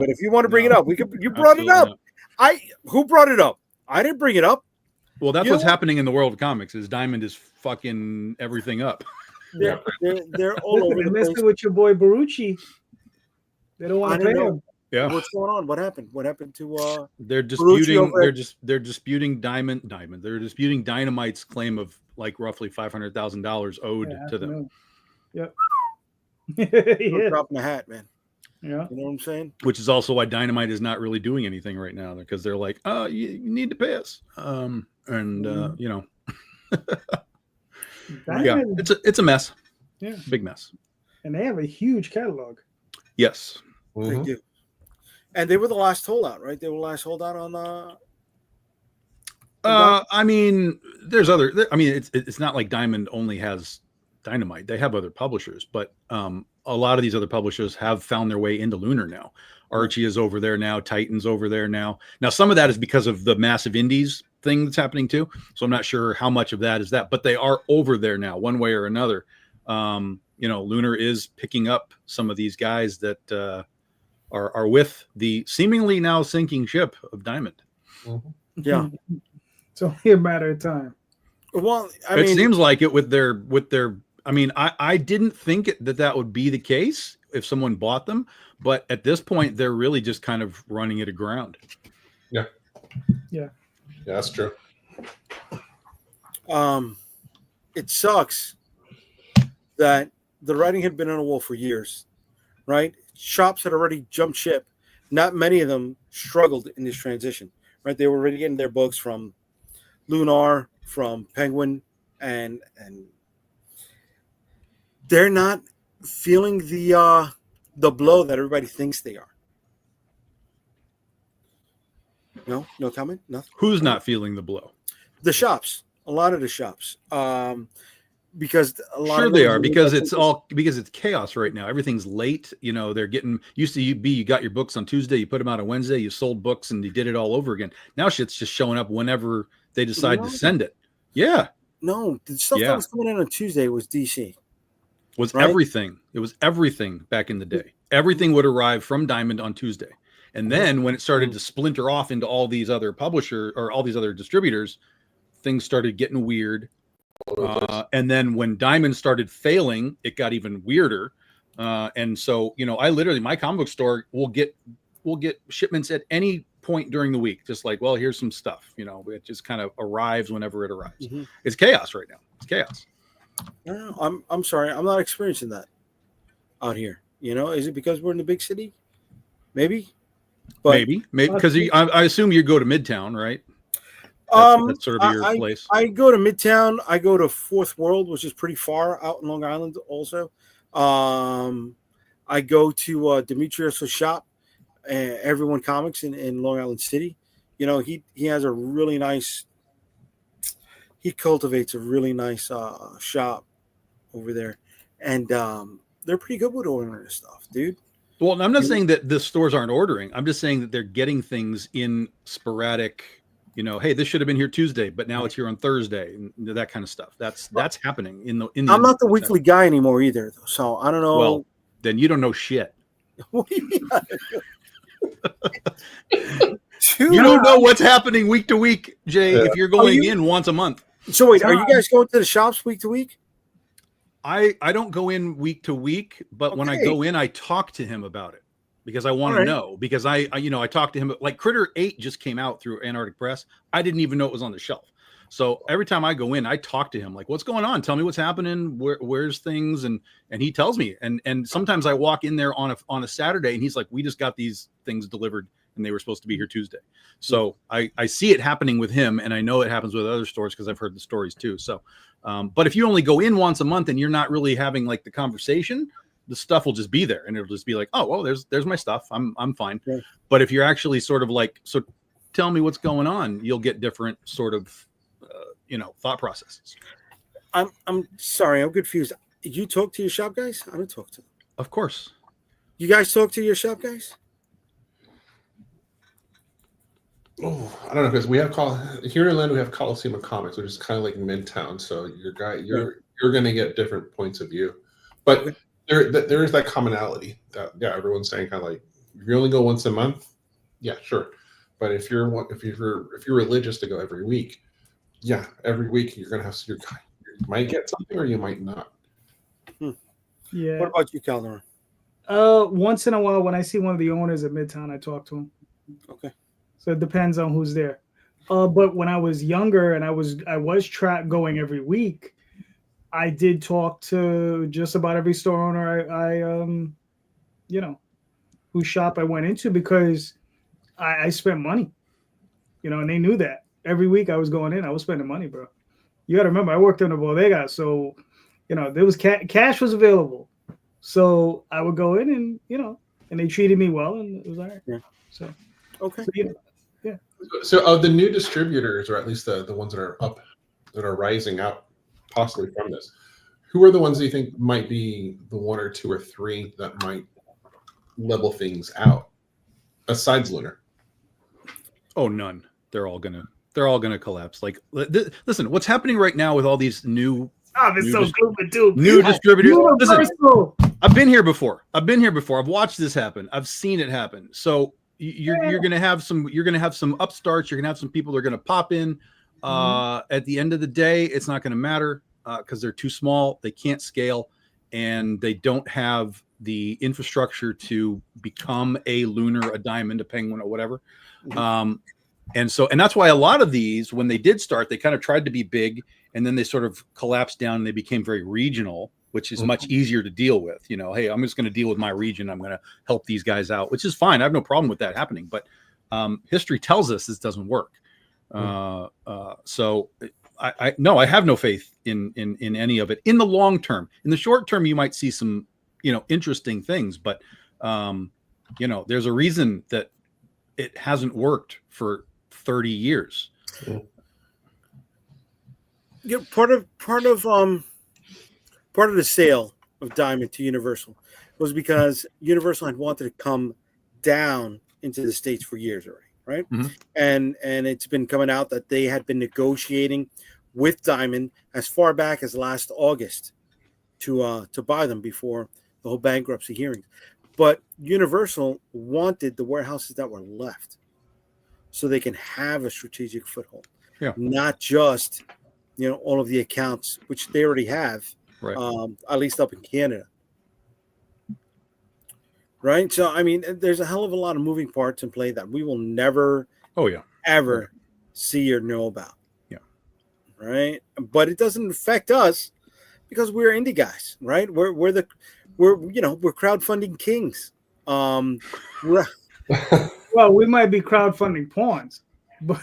But if you want to bring it up, we could. You brought it up. Who brought it up? I didn't bring it up. Well, that's what's happening in the world of comics. Is Diamond is fucking everything up. They're all over the place. Messing with your boy Barucci. They don't want to pay him. Yeah. What's going on? What happened? What happened to? They're disputing. They're disputing Diamond. They're disputing Dynamite's claim of like roughly $500,000 owed to them. Yep. Dropping the hat, man. Yeah. You know what I'm saying? Which is also why Dynamite is not really doing anything right now, because they're like, oh, you need to pay us. You know. Yeah, it's a mess. Yeah. Big mess. And they have a huge catalog. Yes. They do. And they were the last holdout, right? They were the last holdout on I mean, there's other. I mean, it's not like Diamond only has Dynamite. They have other publishers, but a lot of these other publishers have found their way into Lunar now. Archie is over there now. Titan's over there now. Now, some of that is because of the massive indies thing that's happening too. So I'm not sure how much of that is that, but they are over there now, one way or another. You know, Lunar is picking up some of these guys that are with the seemingly now sinking ship of Diamond. Yeah. It's only a matter of time. Well, it seems like it with their. I mean, I didn't think that would be the case if someone bought them, but at this point, they're really just kind of running it aground. Yeah. Yeah. Yeah, that's true. It sucks that the writing had been on the wall for years, right? Shops had already jumped ship. Not many of them struggled in this transition, right? They were already getting their books from Lunar, from Penguin, and they're not feeling the blow that everybody thinks they are. No comment. Nothing. Who's not feeling the blow? The shops. A lot of the shops. Because a lot of they are, because it's chaos right now. Everything's late. You know, they're getting used to you got your books on Tuesday, you put them out on Wednesday, you sold books and you did it all over again. Now shit's just showing up whenever they decide to send it. Yeah. No, the stuff that was coming in on Tuesday was DC. Everything. It was everything back in the day. Everything would arrive from Diamond on Tuesday. And then when it started to splinter off into all these other publishers or all these other distributors, things started getting weird. And then when Diamond started failing, it got even weirder. And so, you know, my comic book store will get shipments at any point during the week. Just like, well, here's some stuff, you know, it just kind of arrives whenever it arrives. Mm-hmm. It's chaos right now. It's chaos. No, I'm sorry. I'm not experiencing that out here. You know, is it because we're in the big city? Maybe. But maybe because I assume you go to Midtown, right? That's sort of your place. I go to Midtown. I go to Fourth World, which is pretty far out in Long Island also. I go to Demetrius' shop, Everyone Comics in Long Island City. You know, he has a really nice, he cultivates a really nice shop over there. And they're pretty good with ordering this stuff, dude. Well, I'm not saying that the stores aren't ordering. I'm just saying that they're getting things in sporadic, you know, hey, this should have been here Tuesday, but now it's here on Thursday, and that kind of stuff. That's happening in the. I'm not the weekly guy anymore either, though, so I don't know. Well, then you don't know shit. What do you mean? You don't know what's happening week to week, Jay. If you're going in once a month. So wait, are you guys going to the shops week to week? I don't go in week to week, but when I go in, I talk to him about it because I want to know. Because I talked to him, like Critter 8 just came out through Antarctic Press. I didn't even know it was on the shelf. So every time I go in, I talk to him like, what's going on? Tell me what's happening. Where's things? And he tells me. And sometimes I walk in there on a Saturday and he's like, we just got these things delivered and they were supposed to be here Tuesday. So I see it happening with him, and I know it happens with other stores because I've heard the stories too. So, but if you only go in once a month and you're not really having like the conversation, the stuff will just be there, and it'll just be like, oh, well, there's my stuff. I'm fine. Yeah. But if you're actually sort of like, so tell me what's going on, you'll get different sort of, thought processes. I'm sorry, I'm confused. You talk to your shop guys? I don't talk to them. Of course. You guys talk to your shop guys? Oh, I don't know, because we have here in Atlanta we have Coliseum of Comics, which is kind of like Midtown. So you're going to get different points of view, but there is that commonality that everyone's saying kind of like If you only go once a month, yeah, sure. But if you're religious to go every week, yeah, every week you're gonna have you might get something or you might not. Yeah. What about you, Calderon? Once in a while, when I see one of the owners at Midtown, I talk to him. Okay. So it depends on who's there. But when I was younger and I was going every week, I did talk to just about every store owner whose shop I went into, because I spent money, and they knew that. Every week I was going in, I was spending money, bro. You got to remember, I worked in a bodega, so there was cash was available. So I would go in and they treated me well, and it was all right. Yeah. So, okay. Yeah. So of the new distributors, or at least the ones that are up, that are rising up possibly from this, who are the ones that you think might be the one or two or three that might level things out, besides Lunar? Oh, none. They're all gonna collapse. Like, listen, what's happening right now with all these new distributors? Listen, I've been here before. I've watched this happen. I've seen it happen. So you're gonna have some upstarts. You're gonna have some people that are gonna pop in. At the end of the day, it's not gonna matter because they're too small. They can't scale, and they don't have the infrastructure to become a Lunar, a Diamond, a Penguin, or whatever. And that's why a lot of these, when they did start, they kind of tried to be big, and then they sort of collapsed down and they became very regional, which is much easier to deal with. Hey, I'm just going to deal with my region. I'm going to help these guys out, which is fine. I have no problem with that happening. But history tells us this doesn't work. So I have no faith in any of it in the long term. In the short term, you might see some, interesting things, but there's a reason that it hasn't worked for 30 years. Yeah, part of the sale of Diamond to Universal was because Universal had wanted to come down into the States for years already, right? And it's been coming out that they had been negotiating with Diamond as far back as last August to buy them before the whole bankruptcy hearings. But Universal wanted the warehouses that were left so they can have a strategic foothold, not just all of the accounts, which they already have, right? At least up in Canada, right? So I mean, there's a hell of a lot of moving parts in play that we will never, ever see or know about, right? But it doesn't affect us because we're indie guys, right? We're crowdfunding kings. Well, we might be crowdfunding pawns, but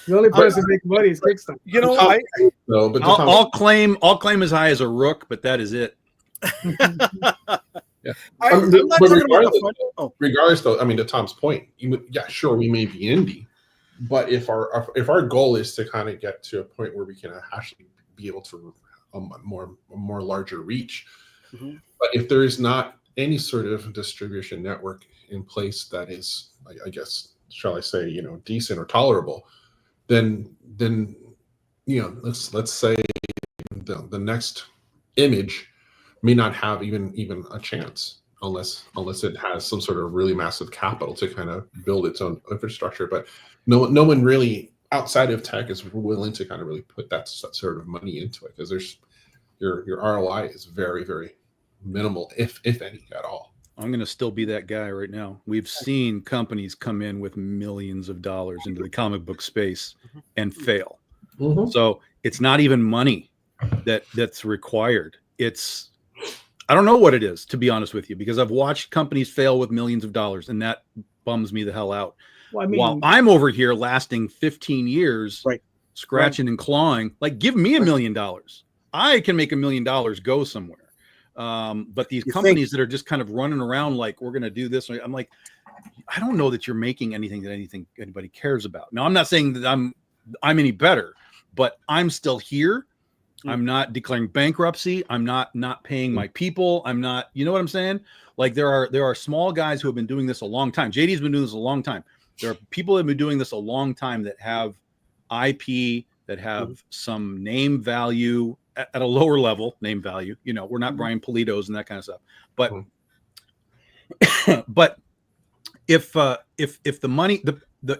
the only person making money is Kickstarter. I'll claim as high as a rook, but that is it. Regardless, though, I mean, to Tom's point, sure, we may be indie, but if our goal is to kind of get to a point where we can actually be able to a more larger reach, but if there is not any sort of distribution network in place that is, I guess, shall I say, decent or tolerable, then let's say the next image may not have even a chance unless it has some sort of really massive capital to kind of build its own infrastructure. But no one really outside of tech is willing to kind of really put that sort of money into it, because there's your ROI is very, very minimal, if any at all. I'm going to still be that guy right now. We've seen companies come in with millions of dollars into the comic book space and fail. So it's not even money that's required. It's, I don't know what it is, to be honest with you, because I've watched companies fail with millions of dollars, and that bums me the hell out. Well, I mean, while I'm over here lasting 15 years, scratching and clawing, like, give me $1 million. I can make $1 million go somewhere. But these companies that are just kind of running around like, we're going to do this, I'm like, I don't know that you're making anything that anybody cares about. Now, I'm not saying that I'm any better, but I'm still here. I'm not declaring bankruptcy. I'm not paying my people. I'm not, you know what I'm saying? Like, there are small guys who have been doing this a long time. JD's been doing this a long time. There are people that have been doing this a long time that have IP, that have some name value at a lower level, name value. We're not Brian Politos and that kind of stuff. But But if the money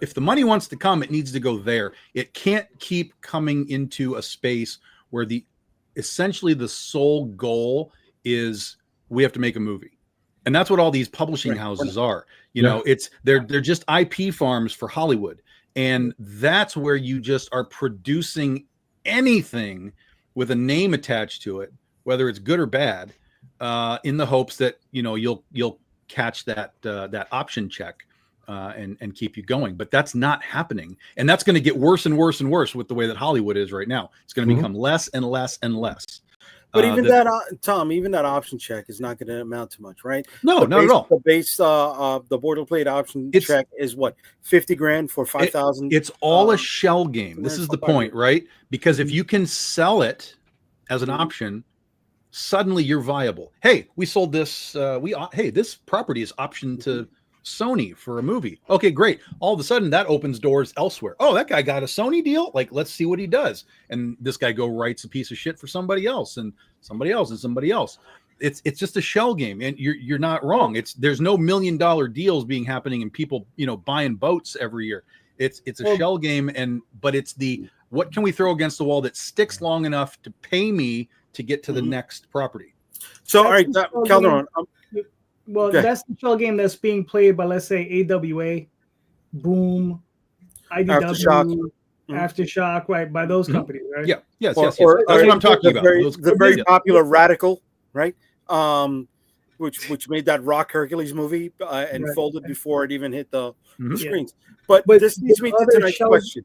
if the money wants to come, it needs to go there. It can't keep coming into a space where essentially the sole goal is we have to make a movie. And that's what all these publishing houses are. You know, they're just IP farms for Hollywood. And that's where you just are producing anything with a name attached to it, whether it's good or bad, in the hopes that, you know, you'll catch that option check and keep you going. But that's not happening. And that's going to get worse and worse and worse with the way that Hollywood is right now. It's going to become less and less and less. But even Tom, even that option check is not going to amount to much, right? No, not at all. The base, the boilerplate option check is what, $50,000 for 5,000. It's all a shell game. This is the point, right? Because if you can sell it as an option, suddenly you're viable. Hey, we sold this. Hey, this property is optioned to Sony for a movie. Okay, great. All of a sudden that opens doors elsewhere. Oh, that guy got a Sony deal. Like, let's see what he does. And this guy writes a piece of shit for somebody else and somebody else and somebody else. It's just a shell game, and you're not wrong. There's no $1 million deals being happening and people, you know, buying boats every year. It's a shell game, but it's what can we throw against the wall that sticks long enough to pay me to get to the next property. So all right, Calderon. Well, that's the shell game that's being played by, let's say, AWA, Boom, IDW, Aftershock, right? By those companies, right? Yeah, yes. That's what I'm talking about. The very popular Radical, right? Which made that Rock Hercules movie and folded before it even hit the screens. But this leads me to tonight's question.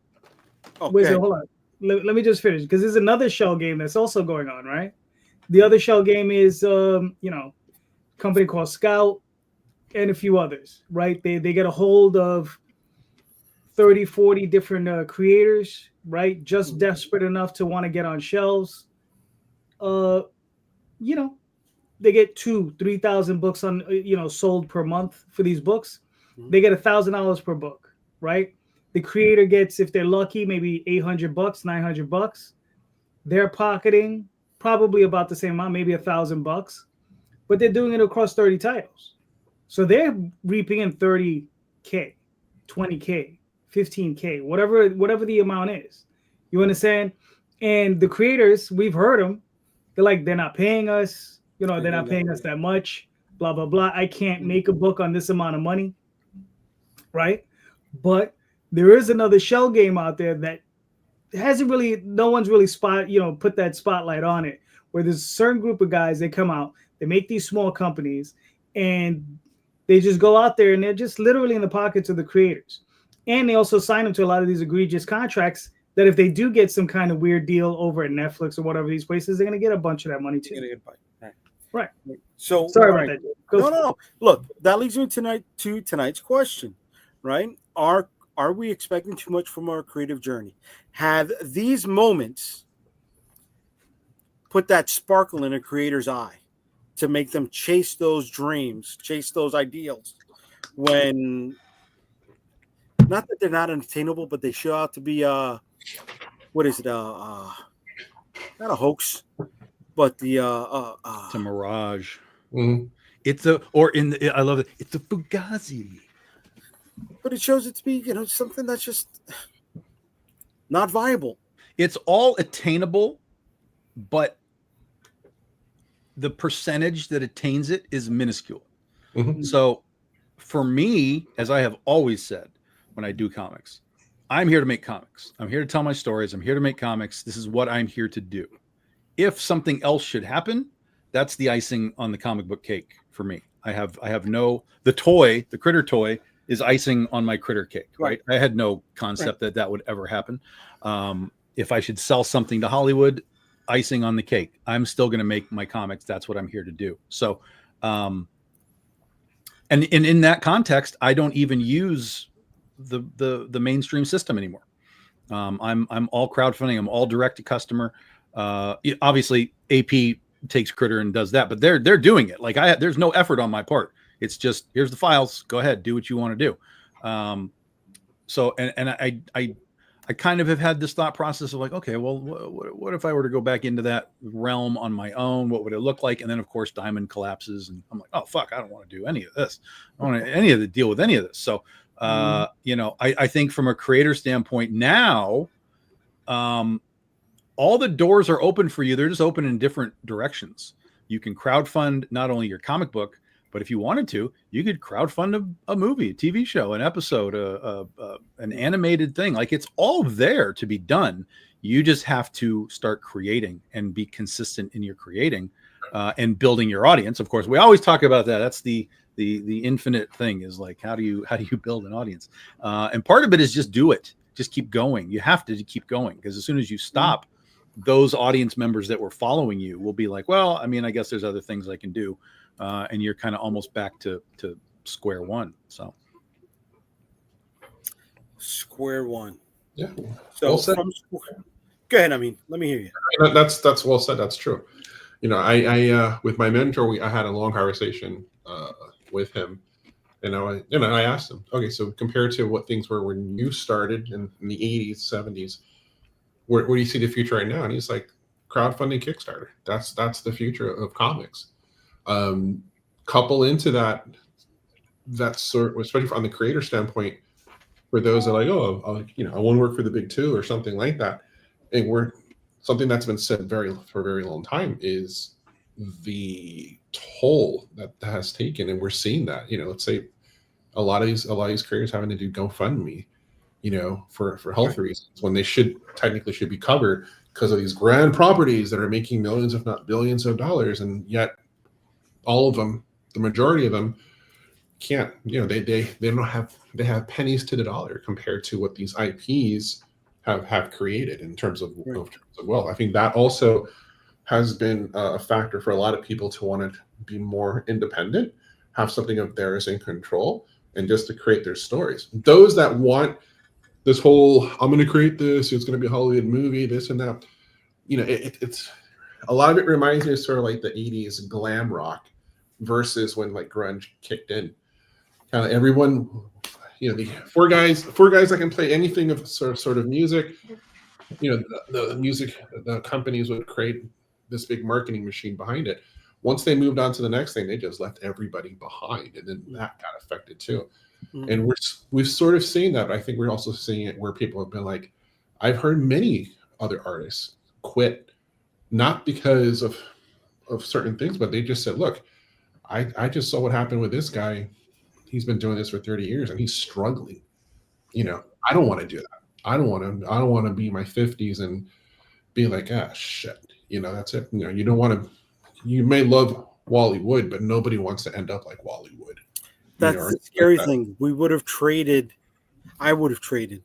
Wait, hold on. Let me just finish, because there's another shell game that's also going on, right? The other shell game is, company called Scout and a few others, right? They get a hold of 30, 40 different creators, right? Just desperate enough to want to get on shelves. They get 2,000-3,000 books on, sold per month for these books. They get $1,000 per book, right? The creator gets, if they're lucky, maybe $800, $900. They're pocketing probably about the same amount, maybe $1,000. But they're doing it across 30 titles. So they're reaping in 30K, 20K, 15K, whatever the amount is. You understand? And the creators, we've heard them. They're like, they're not paying us. They're not paying us that much, blah, blah, blah. I can't make a book on this amount of money, right? But there is another shell game out there that no one's really put that spotlight on it, where there's a certain group of guys, they come out, they make these small companies, and they just go out there and they're just literally in the pockets of the creators. And they also sign them to a lot of these egregious contracts that if they do get some kind of weird deal over at Netflix or whatever these places, they're going to get a bunch of that money too. Right. So sorry about that. No. Look, that leads me to tonight's question, right? Are we expecting too much from our creative journey? Have these moments put that sparkle in a creator's eye to make them chase those dreams, chase those ideals, when not that they're not unattainable, but they show out to be not a hoax, but it's a mirage. Mm-hmm. I love it. It's a fugazi. But it shows it to be, something that's just not viable. It's all attainable, but the percentage that attains it is minuscule. Mm-hmm. So for me, as I have always said, when I do comics, I'm here to make comics. I'm here to tell my stories. I'm here to make comics. This is what I'm here to do. If something else should happen, that's the icing on the comic book cake for me. The critter toy is icing on my critter cake, right? I had no concept that would ever happen. If I should sell something to Hollywood, icing on the cake. I'm still going to make my comics. That's what I'm here to do. So, and in that context, I don't even use the mainstream system anymore. I'm all crowdfunding. I'm all direct to customer. Obviously AP takes Critter and does that, but they're doing it. Like there's no effort on my part. It's just, here's the files. Go ahead, do what you want to do. So, and I kind of have had this thought process of like, okay, well, what if I were to go back into that realm on my own? What would it look like? And then, of course, Diamond collapses, and I'm like, oh fuck, I don't want to do any of this. I don't want any of the deal with any of this. So, you know, I think from a creator standpoint now, all the doors are open for you. They're just open in different directions. You can crowdfund not only your comic book, but if you wanted to, you could crowdfund a movie, a TV show, an episode, an animated thing. Like, it's all there to be done. You just have to start creating and be consistent in your creating and building your audience. Of course, we always talk about that. That's the infinite thing, is like, how do you build an audience? And part of it is just do it. Just keep going. You have to keep going, because as soon as you stop, those audience members that were following you will be like, well, I mean, I guess there's other things I can do. And you're kind of almost back to square one. So square one. Yeah. So go ahead. I mean, let me hear you. That's well said. That's true. You know, I with my mentor, I had a long conversation with him, and I asked him, okay, so compared to what things were when you started in the 80s, 70s, where do you see the future right now? And he's like, crowdfunding, Kickstarter. That's the future of comics. Couple into that sort, especially on the creator standpoint, for those that are like, oh, I want to work for the big two or something like that. And something that's been said for a very long time is the toll that has taken, and we're seeing that. You know, let's say a lot of these creators having to do GoFundMe, you know, for health reasons, when they technically should be covered because of these grand properties that are making millions, if not billions of dollars, and yet all of them, the majority of them, can't. You know, they have pennies to the dollar compared to what these IPs have created in terms of wealth. I think that also has been a factor for a lot of people to want to be more independent, have something of theirs in control, and just to create their stories. Those that want this whole, I'm going to create this, it's going to be a Hollywood movie, this and that, you know, it's a lot of it reminds me of sort of like the 80s glam rock versus when like grunge kicked in. Kind of everyone, you know, the four guys that can play anything of sort of music. You know, the music, the companies would create this big marketing machine behind it. Once they moved on to the next thing, they just left everybody behind, and then that got affected too. Mm-hmm. And we've sort of seen that. But I think we're also seeing it where people have been like, I've heard many other artists quit, not because of certain things, but they just said, look, I just saw what happened with this guy. He's been doing this for 30 years and he's struggling. You know, I don't want to do that. I don't want to be in my 50s and be like, ah, shit. You know, that's it. You know, you don't want to. You may love Wally Wood, but nobody wants to end up like Wally Wood. That's the scary thing. We would have traded. I would have traded.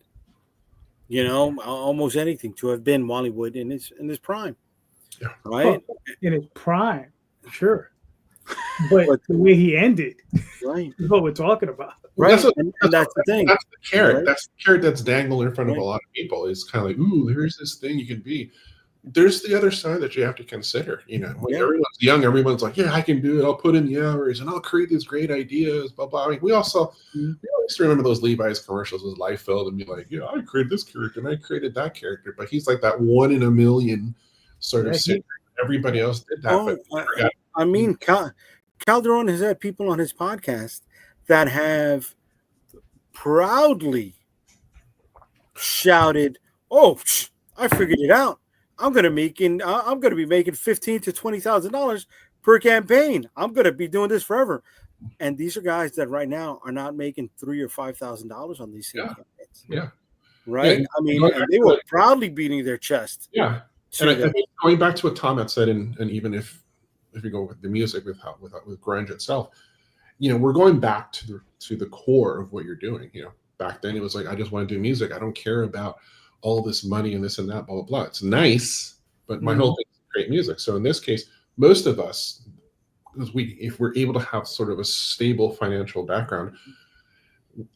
You know, almost anything to have been Wally Wood in his prime. Yeah. Right. In his prime, sure. But the way he ended, right, is what we're talking about. Right, that's the thing. That's the carrot. Right? That's the carrot that's dangling in front of a lot of people. It's kind of like, ooh, here's this thing you can be. There's the other side that you have to consider. You know, when everyone's young, everyone's like, yeah, I can do it. I'll put in the hours and I'll create these great ideas. Blah blah. I mean, we used to remember those Levi's commercials with Liefeld and be like, yeah, I created this character and I created that character. But he's like that one in a million sort of. Everybody else did that. I mean, Calderon has had people on his podcast that have proudly shouted, "Oh, I figured it out! I'm going to be making $15,000 to $20,000 per campaign. I'm going to be doing this forever." And these are guys that right now are not making $3,000 or $5,000 on these same campaigns. Yeah, right. Yeah, I mean, and they were proudly beating their chest. Yeah, and I think going back to what Tom had said, and even if you go with the music with grunge itself, you know, we're going back to the core of what you're doing. You know, back then it was like, I just want to do music. I don't care about all this money and this and that, blah blah blah. It's nice, but my whole thing is to create music. So in this case, most of us, if we're able to have sort of a stable financial background,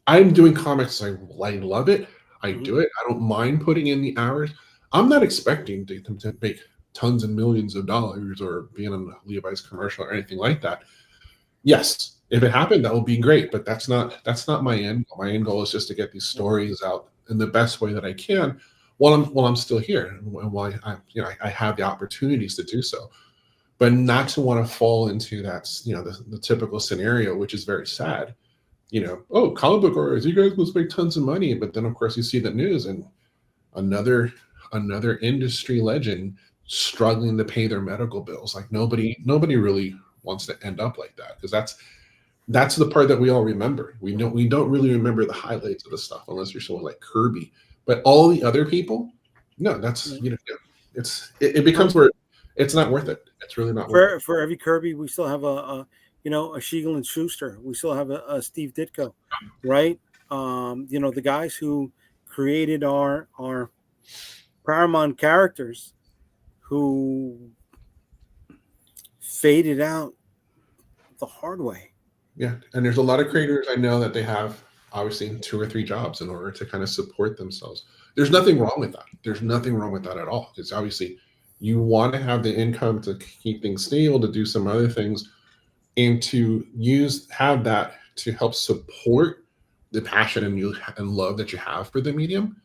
I'm doing comics. I love it. I do it. I don't mind putting in the hours. I'm not expecting them to make tons and millions of dollars or being on a Levi's commercial or anything like that. Yes, if it happened, that would be great, but that's not my end goal. My end goal is just to get these stories out in the best way that I can while I'm still here and while I have the opportunities to do so, but not to want to fall into that, the typical scenario, which is very sad. Oh, comic book artists, you guys must make tons of money, but then of course you see the news and another industry legend struggling to pay their medical bills. Like nobody really wants to end up like that, because that's the part that we all remember. We don't really remember the highlights of the stuff unless you're someone like Kirby. But all the other people, no, that's it becomes where it's not worth it. It's really not worth it. For every Kirby, we still have a Siegel and Schuster. We still have a Steve Ditko, right? The guys who created our Paramount characters who faded out the hard way. Yeah, and there's a lot of creators I know that they have obviously 2 or 3 jobs in order to kind of support themselves. There's nothing wrong with that. There's nothing wrong with that at all. It's obviously you want to have the income to keep things stable, to do some other things, and to have that to help support the passion and love that you have for the medium.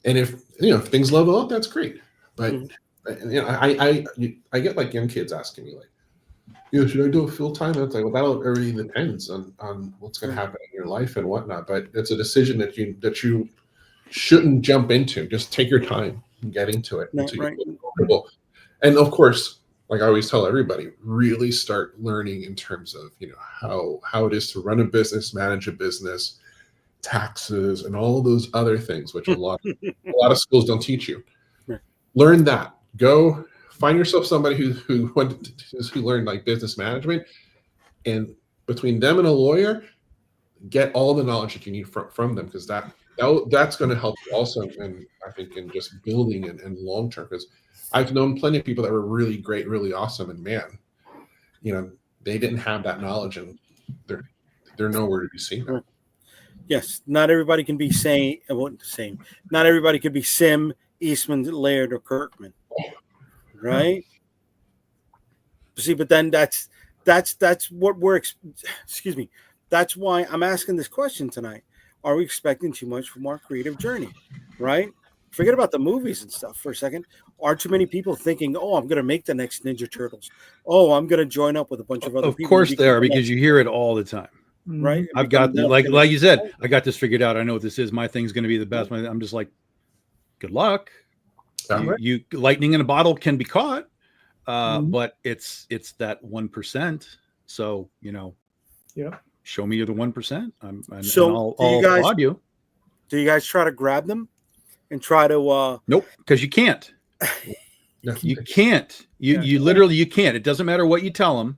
And if things level up, that's great. But I get like young kids asking me like, should I do it full time? It's like, well, that really depends on what's going to happen in your life and whatnot. But it's a decision that you shouldn't jump into. Just take your time and get into it until you feel comfortable. And of course, like I always tell everybody, really start learning in terms of how it is to run a business, manage a business, taxes, and all those other things, which a lot of schools don't teach you. Learn that. Go find yourself somebody who learned like business management, and between them and a lawyer, get all the knowledge that you need from them, because that's going to help you also, and I think in just building and long term. Because I've known plenty of people that were really great, really awesome, and man, they didn't have that knowledge, and they're nowhere to be seen now. Yes, not everybody can be same. Not everybody could be Sim, Eastman, Laird, or Kirkman, right? See, but then that's what we're. Excuse me. That's why I'm asking this question tonight. Are we expecting too much from our creative journey, right? Forget about the movies and stuff for a second. Are too many people thinking, "Oh, I'm going to make the next Ninja Turtles. Oh, I'm going to join up with a bunch of other people." Of course, they are, because you hear it all the time. Right. I've got like you said, I got this figured out. I know what this is. My thing's going to be the best. I'm just like, good luck. You lightning in a bottle can be caught, but it's that 1%. So show me the 1%. And I'll applaud you. Do you guys try to grab them and try to? Nope, because you can't. You can't. You literally you can't. It doesn't matter what you tell them.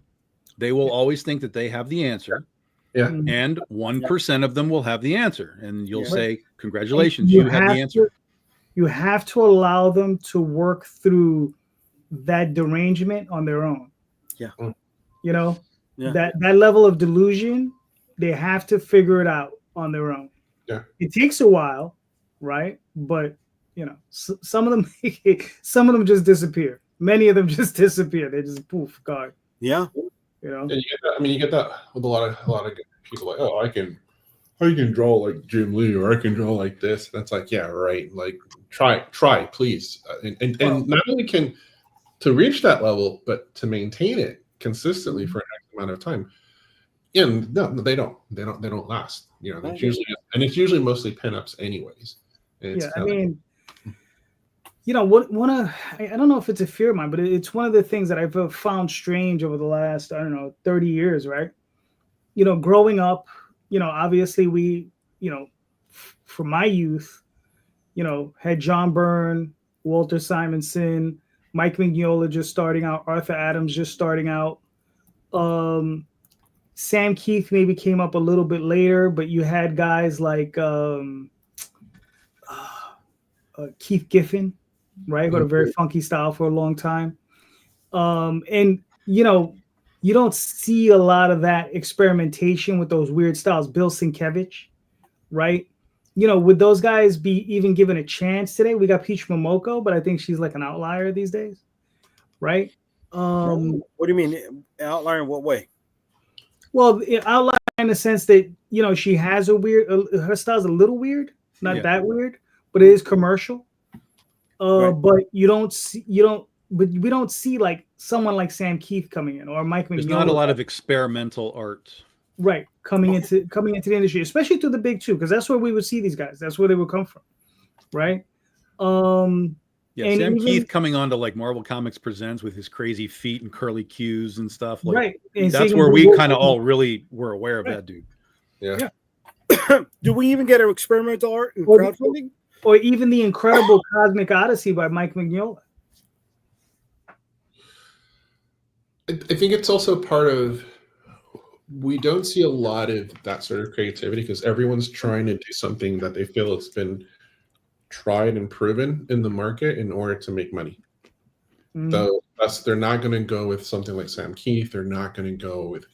They will always think that they have the answer. Yeah. And 1% of them will have the answer, and you'll say, "Congratulations, you have the answer." You have to allow them to work through that derangement on their own. Yeah. That level of delusion, they have to figure it out on their own. Yeah. It takes a while, right? But some of them just disappear. Many of them just disappear. They just poof, gone. Yeah. And you get that with a lot of people, like, oh, I can draw like Jim Lee, or I can draw like this. And it's like, yeah, right. Like try, please. And not only can to reach that level, but to maintain it consistently for an X amount of time. And no, they don't last. It's usually mostly pinups anyways. And I don't know if it's a fear of mine, but it's one of the things that I've found strange over the last, 30 years, right? Growing up, obviously we, for my youth, had John Byrne, Walter Simonson, Mike Mignola just starting out, Arthur Adams just starting out. Sam Keith maybe came up a little bit later, but you had guys like Keith Giffen, right? Got a very funky style for a long time. And you don't see a lot of that experimentation with those weird styles. Bill Sienkiewicz, right? Would those guys be even given a chance today? We got Peach Momoko, but I think she's like an outlier these days, right? What do you mean outlier in what way? Well, outlier in the sense that she has her style's a little weird, not that weird, but it is commercial. But we don't see like someone like Sam Keith coming in or Mike Mignola. There's not a lot of experimental art, right? Coming into the industry, especially to the big two, because that's where we would see these guys. That's where they would come from, right? Yeah, Sam Keith coming on to like Marvel Comics Presents with his crazy feet and curly cues and stuff. Like, right. And that's where we kind of all really were aware of that dude. Yeah. Do we even get an experimental art in crowdfunding? Or even the incredible Cosmic Odyssey by Mike Mignola. I think it's also part of, we don't see a lot of that sort of creativity because everyone's trying to do something that they feel it's been tried and proven in the market in order to make money. So they're not going to go with something like Sam Keith. They're not going to go with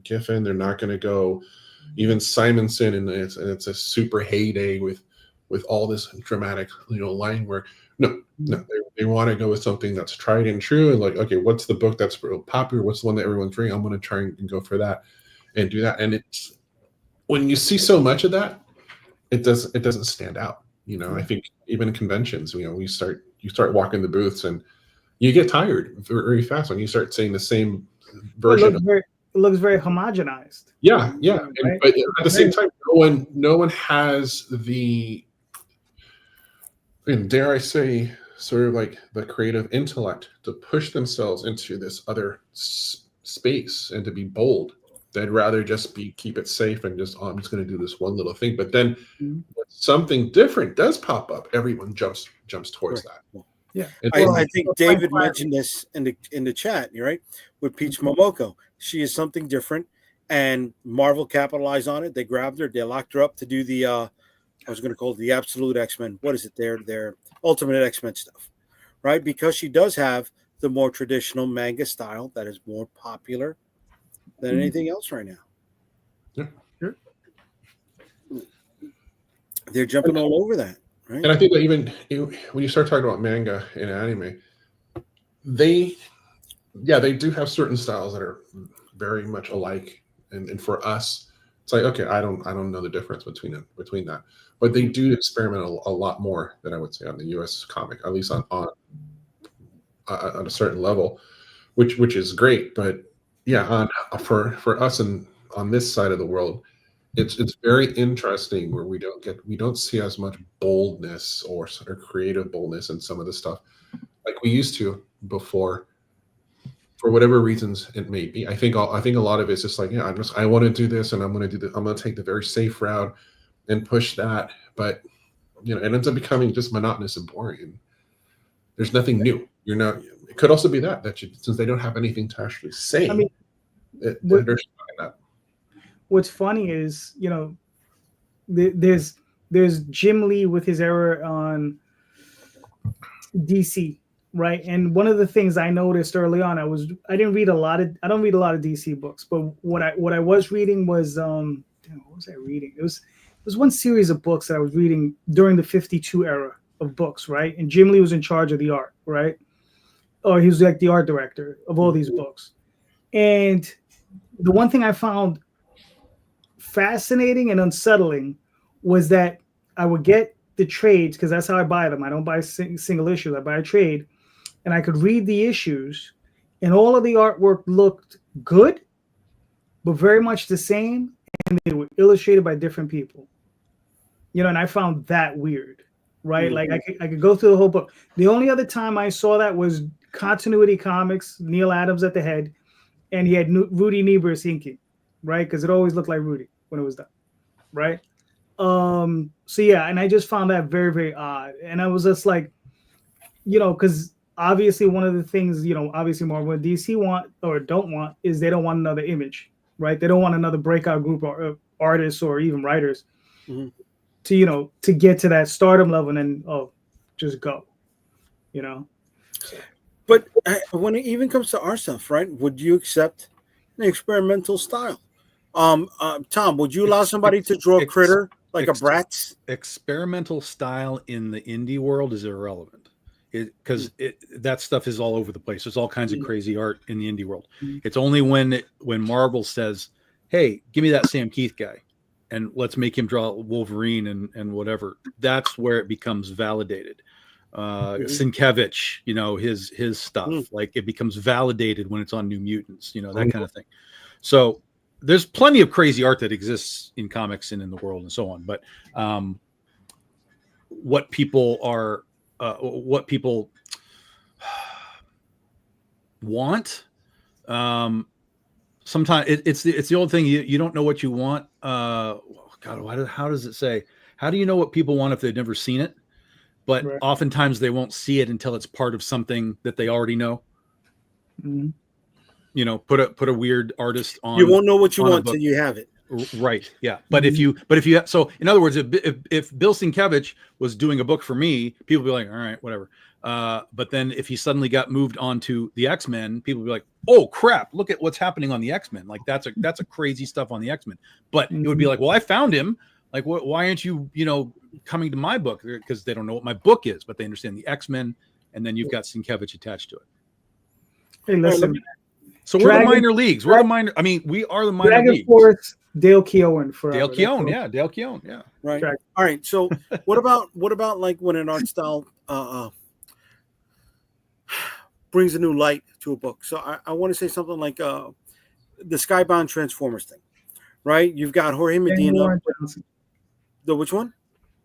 Giffen. They're not going to go even Simonson, and it's a super heyday with all this dramatic line work. No, they want to go with something that's tried and true, and like, okay, what's the book that's real popular? What's the one that everyone's reading? I'm going to try and go for that and do that. And it's, when you see so much of that, it doesn't stand out. I think even in conventions, you start walking the booths and you get tired very fast when you start seeing the same version. It looks very homogenized. Yeah. Right? But at the same time, no one has the, and dare I say, sort of like the creative intellect to push themselves into this other space and to be bold. They'd rather just keep it safe and just, I'm just going to do this one little thing. But then when something different does pop up, everyone jumps towards that. Yeah. I think David mentioned this in the chat, right? With Peach Momoko. She is something different, and Marvel capitalized on it. They grabbed her, they locked her up to do the I was going to call it the Absolute X-Men. What is it? Their Ultimate X-Men stuff, right? Because she does have the more traditional manga style that is more popular than anything else right now. Yeah. Sure. They're jumping all over that, right? And I think that even when you start talking about manga and anime, they do have certain styles that are very much alike, and for us, it's like, okay, I don't know the difference between that, but they do experiment a lot more than I would say on the U.S. comic, at least on a certain level, which is great. But yeah, for us and on this side of the world, it's very interesting where we don't see as much boldness or sort of creative boldness in some of the stuff like we used to before, for whatever reasons it may be. I think a lot of it's just like, yeah, I want to do this, and I'm going to take the very safe route and push that, but it ends up becoming just monotonous and boring. And there's nothing new. It could also be that since they don't have anything to actually say. I mean, what's funny is, there's Jim Lee with his error on DC, right? And one of the things I noticed early on, I don't read a lot of DC books, but what I was reading was what was I reading? It was one series of books that I was reading during the 52 era of books, right? And Jim Lee was in charge of the art, right? Or he was like the art director of all these books. And the one thing I found fascinating and unsettling was that I would get the trades, because that's how I buy them. I don't buy single issues. I buy a trade, and I could read the issues, and all of the artwork looked good, but very much the same, and they were illustrated by different people. And I found that weird, right? Mm-hmm. Like I could go through the whole book. The only other time I saw that was Continuity Comics, Neil Adams at the head, and he had Rudy Niebuhr inking, right? Because it always looked like Rudy when it was done, right? So yeah, and I just found that very, very odd. And I was just like, because obviously one of the things, obviously Marvel and DC want or don't want is they don't want another Image, right? They don't want another breakout group of artists or even writers to get to that stardom level and then just go, But when it even comes to our stuff, right? Would you accept an experimental style? Tom, would you allow somebody to draw a critter like a Bratz? Experimental style in the indie world is irrelevant, because that stuff is all over the place. There's all kinds of crazy art in the indie world. It's only when Marvel says, "Hey, give me that Sam Keith guy," and let's make him draw Wolverine and whatever. That's where it becomes validated. Sienkiewicz, you know, his stuff, like it becomes validated when it's on New Mutants, you know, that kind of thing. So there's plenty of crazy art that exists in comics and in the world and so on. But what people want, sometimes it's the old thing. You don't know what you want. God, how does it say? How do you know what people want if they've never seen it? But oftentimes they won't see it until it's part of something that they already know. You know, put a weird artist on. You won't know what you want till you have it. Right. Yeah. But if you so in other words, if Bill Sienkiewicz was doing a book for me, people would be like, all right, whatever. But then if he suddenly got moved on to the X-Men, people would be like, oh crap, look at what's happening on the X-Men. Like that's a crazy stuff on the X-Men. But it would be like, well, I found him. Like, why aren't you, coming to my book? Because they don't know what my book is, but they understand the X-Men, and then you've got Sienkiewicz attached to it. Hey, listen. So we're the minor leagues. We are the minor leagues. Force, Dale Keown forever. Dale Keown, yeah. Right. All right. So what about like when an art style brings a new light to a book? So I want to say something like the Skybound Transformers thing, right? You've got Jorge Medina. The which one?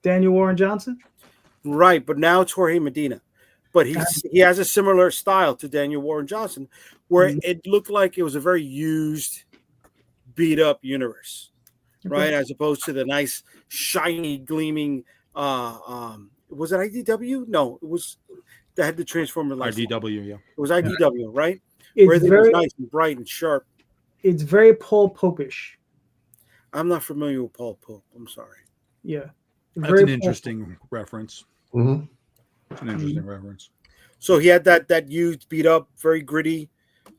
Daniel Warren Johnson. Right, but now it's Jorge Medina. But he has a similar style to Daniel Warren Johnson, where it looked like it was a very used, beat up universe, right? As opposed to the nice, shiny, gleaming. Was it IDW? No, it was that had the Transformer license. IDW, yeah. It was IDW, right? Where it was nice and bright and sharp. It's very Paul Popish. I'm not familiar with Paul Pope. I'm sorry. Yeah, that's an interesting reference. Mm-hmm. It's an interesting reference. So he had that used, beat up, very gritty,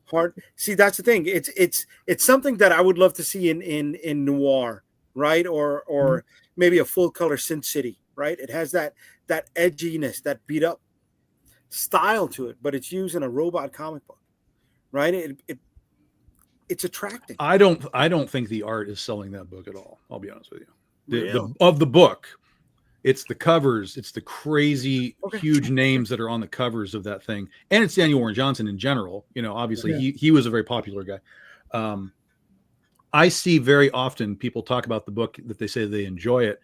hard. See, that's the thing. It's something that I would love to see in noir, right? Or maybe a full color Sin City, right? It has that edginess, that beat up style to it, but it's used in a robot comic book, right? It's attracting. I don't think the art is selling that book at all. I'll be honest with you. Of the book, it's the covers, it's the crazy huge names that are on the covers of that thing, and it's Daniel Warren Johnson in general. Obviously he was a very popular guy. I see very often people talk about the book that they say they enjoy it,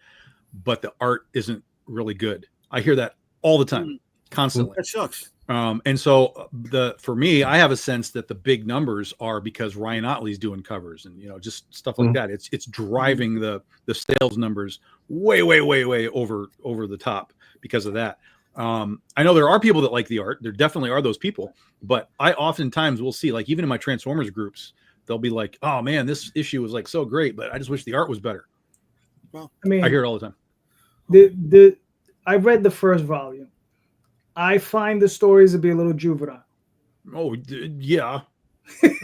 but the art isn't really good. I hear that all the time, constantly. That sucks. And so for me, I have a sense that the big numbers are because Ryan Otley's doing covers and, just stuff like that. It's driving the sales numbers way over the top because of that. I know there are people that like the art. There definitely are those people, but I oftentimes will see, like, even in my Transformers groups, they'll be like, oh man, this issue was like so great, but I just wish the art was better. Well, I mean, I hear it all the time. I read the first volume. I find the stories to be a little juvenile. Oh, yeah.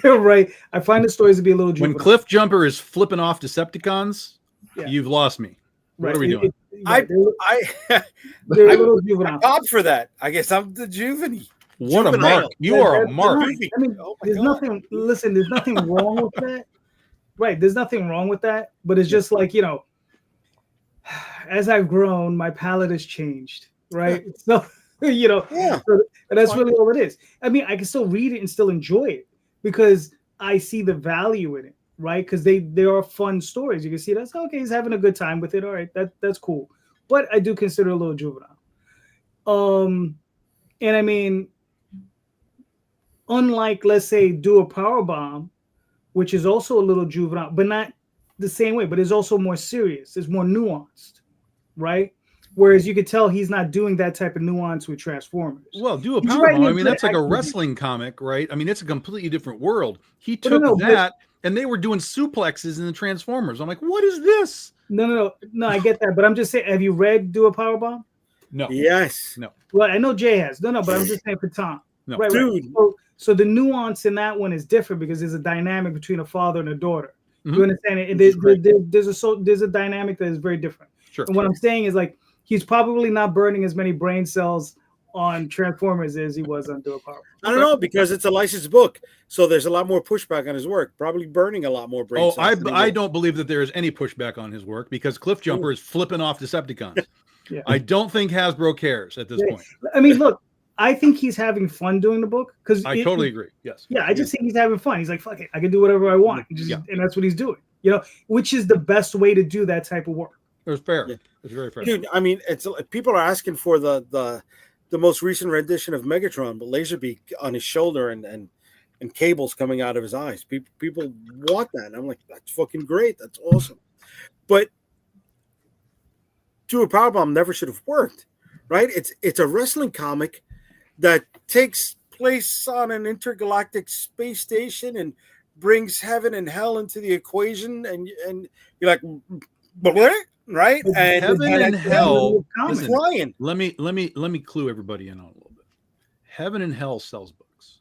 Right. I find the stories to be a little juvenile. When Cliff Jumper is flipping off Decepticons, you've lost me. What are we doing? They're a little juvenile. I opt for that. I guess I'm the juvenile. What a mark. You are a mark. I mean, there's nothing wrong with that. Right. There's nothing wrong with that. But it's just like, as I've grown, my palate has changed. Right. So so, and that's really all it is. I mean, I can still read it and still enjoy it because I see the value in it, right? Because they are fun stories. You can see that's okay. He's having a good time with it. All right, that's cool. But I do consider it a little juvenile. And I mean, unlike, let's say, Do a Powerbomb, which is also a little juvenile, but not the same way. But it's also more serious. It's more nuanced, right? Whereas you could tell he's not doing that type of nuance with Transformers. Well, Do a Powerbomb. I mean, that's like a wrestling comic, right? I mean, it's a completely different world. He took that, and they were doing suplexes in the Transformers. I'm like, what is this? No, I get that, but I'm just saying, have you read Do a Powerbomb? No. Yes. No. Well, I know Jay has. No, but I'm just saying for Tom. No. Right, dude. Right. So the nuance in that one is different because there's a dynamic between a father and a daughter. Mm-hmm. You understand it? And there's a dynamic that is very different. Sure. And what I'm saying is, like, he's probably not burning as many brain cells on Transformers as he was on Dual Power. I don't know, because it's a licensed book, so there's a lot more pushback on his work. Probably burning a lot more brain Oh, cells than he I would. don't believe that there is any pushback on his work because Cliff Jumper is flipping off Decepticons. Yeah. I don't think Hasbro cares at this point. I mean, look, I think he's having fun doing the book because I totally agree. Yes. Yeah, I just think he's having fun. He's like, fuck it, I can do whatever I want, and that's what he's doing. You know, which is the best way to do that type of work. It's fair. Yeah. It's very fair. Dude, I mean, it's people are asking for the most recent rendition of Megatron, but Laserbeak on his shoulder and cables coming out of his eyes. People want that. And I'm like, that's fucking great. That's awesome. But Dual Power Bomb never should have worked, right? It's a wrestling comic that takes place on an intergalactic space station and brings heaven and hell into the equation, and you're like, what? Right? And heaven and hell. Listen, flying. Let me clue everybody in on a little bit. Heaven and hell sells books.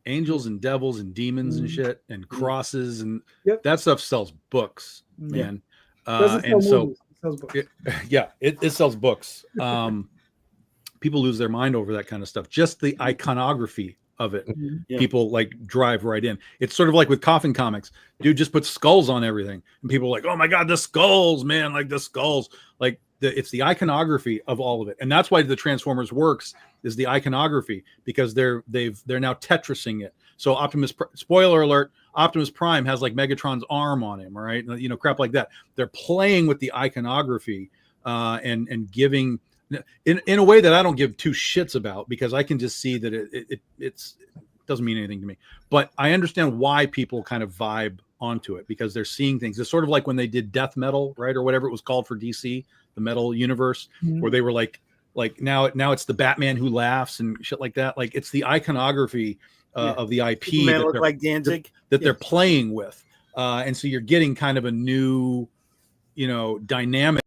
Angels and devils and demons and shit and crosses and that stuff sells books, man. And so it sells books. People lose their mind over that kind of stuff. Just the iconography of it. People like drive right in. It's sort of like with Coffin Comics. Dude just put skulls on everything. And people are like, oh my God, the skulls, man, like the skulls. Like it's the iconography of all of it. And that's why the Transformers works is the iconography, because they're now Tetrising it. So spoiler alert, Optimus Prime has like Megatron's arm on him, all right? You know, crap like that. They're playing with the iconography and giving in a way that I don't give two shits about, because I can just see that it doesn't mean anything to me. But I understand why people kind of vibe onto it, because they're seeing things. It's sort of like when they did Death Metal, right, or whatever it was called for DC, the Metal universe, where they were like now it's the Batman who laughs and shit like that. Like it's the iconography of the IP that they're playing with, and so you're getting kind of a new, you know, dynamic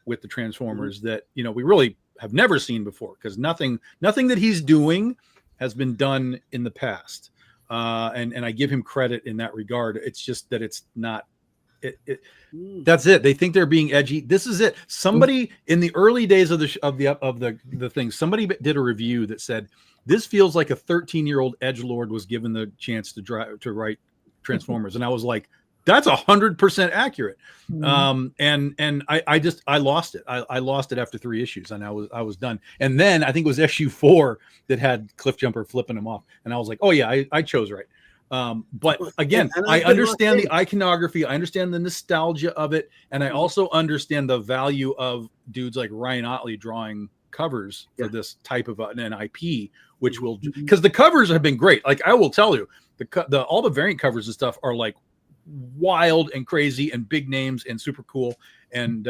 with the Transformers that, you know, we really have never seen before, because nothing that he's doing has been done in the past, and I give him credit in that regard. It's just that it's not that's it. They think they're being edgy. This is it. Somebody in the early days of the thing, somebody did a review that said this feels like a 13-year-old edgelord was given the chance to write Transformers, and I was like, that's 100% accurate. And I lost it. I lost it after 3 issues, and I was done. And then I think it was issue 4 that had Cliff Jumper flipping him off, and I was like, oh yeah, I chose right. But again, I understand the iconography. I understand the nostalgia of it, and I also understand the value of dudes like Ryan Otley drawing covers for this type of an IP, which will, because the covers have been great. Like I will tell you, all the variant covers and stuff are like wild and crazy and big names and super cool. And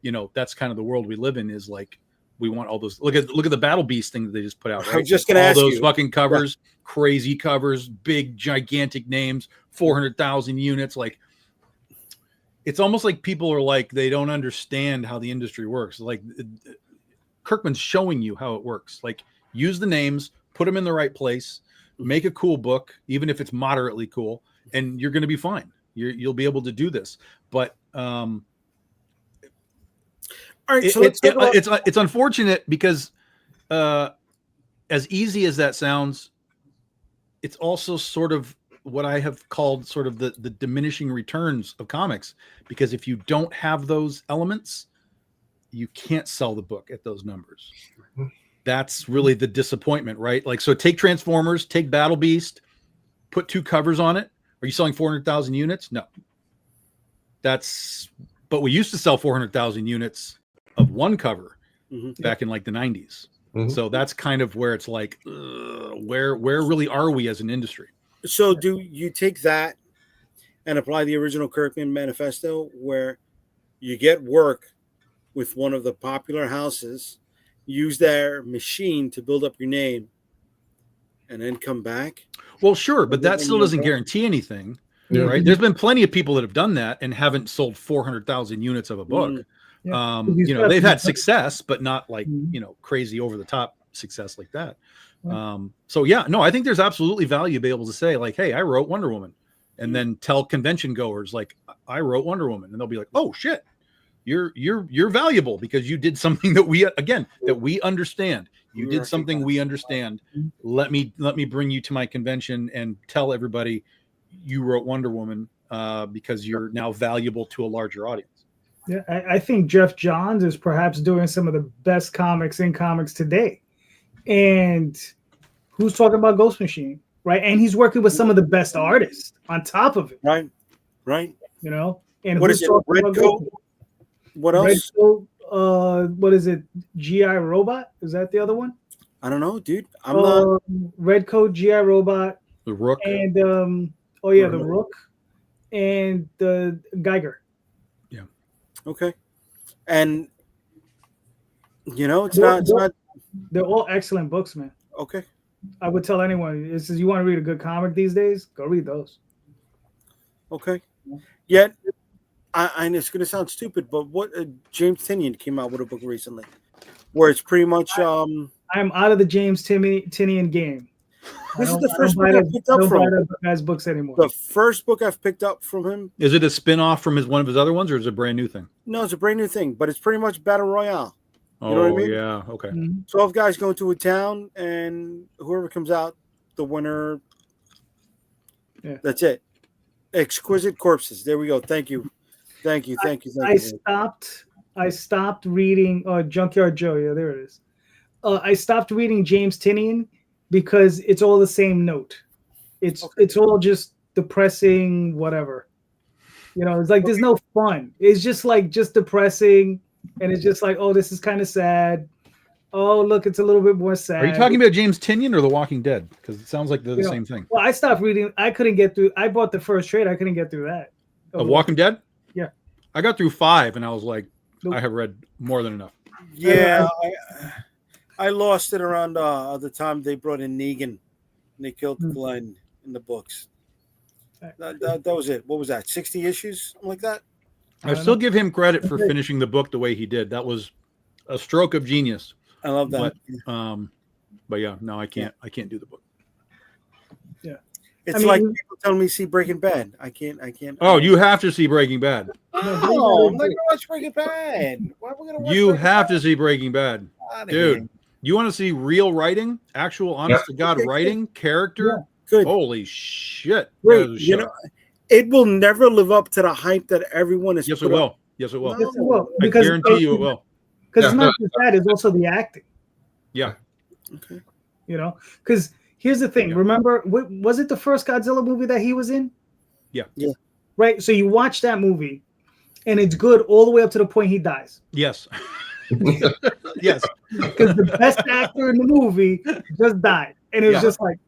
you know, that's kind of the world we live in, is like we want all those. Look at the Battle Beast thing that they just put out, right? I was just gonna ask all those you. fucking covers, crazy covers, big gigantic names, 400,000 units. Like it's almost like people are like, they don't understand how the industry works. Like Kirkman's showing you how it works. Like use the names, put them in the right place, make a cool book, even if it's moderately cool, and you're going to be fine. You'll be able to do this. But all right, so it's unfortunate because as easy as that sounds, it's also sort of what I have called sort of the diminishing returns of comics, because if you don't have those elements, you can't sell the book at those numbers. That's really the disappointment, right? Like, so take Transformers, take Battle Beast, put 2 covers on it. Are you selling 400,000 units? No. But we used to sell 400,000 units of one cover back in like the 90s. So that's kind of where it's like, where really are we as an industry? So do you take that and apply the original Kirkman manifesto, where you get work with one of the popular houses, use their machine to build up your name, and then come back? Well, sure, but that still doesn't guarantee anything, right? There's been plenty of people that have done that and haven't sold 400,000 units of a book. You know, they've had success, but not like, you know, crazy over the top success like that. So yeah, no, I think there's absolutely value to be able to say like, hey, I wrote Wonder Woman, and then tell convention goers like, I wrote Wonder Woman, and they'll be like, oh shit, you're valuable because you did something that we understand. You did something we understand. Let me bring you to my convention and tell everybody you wrote Wonder Woman because you're now valuable to a larger audience. Yeah, I think Jeff Johns is perhaps doing some of the best comics in comics today. And who's talking about Ghost Machine, right? And he's working with some of the best artists on top of it. Right. You know? And What is it? Red Coat? What else? Red Coat, what is it? G.I. Robot? Is that the other one? I don't know, dude. I'm not. Red Coat, G.I. Robot. The Rook. And, the Rook. And the Geiger. Okay. And, it's not. They're all excellent books, man. Okay. I would tell anyone, it says you want to read a good comic these days, go read those. Okay. Yet, and it's going to sound stupid, but what James Tynion came out with a book recently where it's pretty much. I'm out of the James Tynion game. This is the first book I picked up from him. Guy's books anymore. The first book I've picked up from him. Is it a spin-off from one of his other ones, or is it a brand new thing? No, it's a brand new thing, but it's pretty much Battle Royale. You know what I mean? Yeah, okay. 12 guys go into a town, and whoever comes out, the winner. Yeah. That's it. Exquisite Corpses. There we go. Thank you. I stopped reading Junkyard Joe. Yeah, there it is. I stopped reading James Tynion because it's all the same note. It's all just depressing, whatever. It's like there's no fun. It's just depressing, and it's just like, oh, this is kind of sad. Oh, look, it's a little bit more sad. Are you talking about James Tynion or The Walking Dead? Because it sounds like they're the same thing. Well, I stopped reading. I couldn't get through. I bought the first trade. I couldn't get through that. Of Walking Dead? Yeah. I got through 5, and I was like, I have read more than enough. Yeah, I lost it around the time they brought in Negan and they killed Glenn in the books. That was it. What was that? 60 issues? Something like that? I still give him credit for finishing the book the way he did. That was a stroke of genius. I love that. But yeah, no, I can't do the book. Yeah. It's like people telling me see Breaking Bad. I can't. Oh, you have to see Breaking Bad. No, I'm not gonna watch Breaking Bad. Why are we gonna watch? You have to see Breaking Bad, dude. Here. You want to see real writing, actual, honest to God writing, character? Yeah. Good. Holy shit! Great. It will never live up to the hype that everyone is. Yes, it will. Yes, it will. Yes, it will. I guarantee you, it will. Because it's not just that; it's also the acting. Yeah. Okay. Because here's the thing. Yeah. Remember, was it the first Godzilla movie that he was in? Yeah. Yeah. Right. So you watch that movie, and it's good all the way up to the point he dies. Yes. Yes. Because the best actor in the movie just died, and it was just like.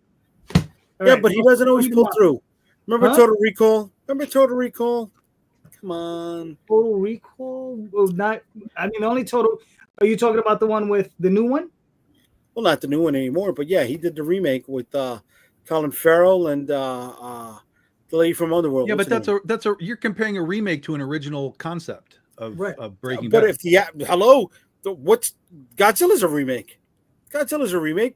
Right, but he doesn't always pull through. Remember Total Recall? Come on. Total Recall? Well, only Total. Are you talking about the one with the new one? Well, not the new one anymore, but yeah, he did the remake with Colin Farrell and the lady from Underworld. Yeah, but that's you're comparing a remake to an original concept of Breaking Bad. But if what's Godzilla's a remake?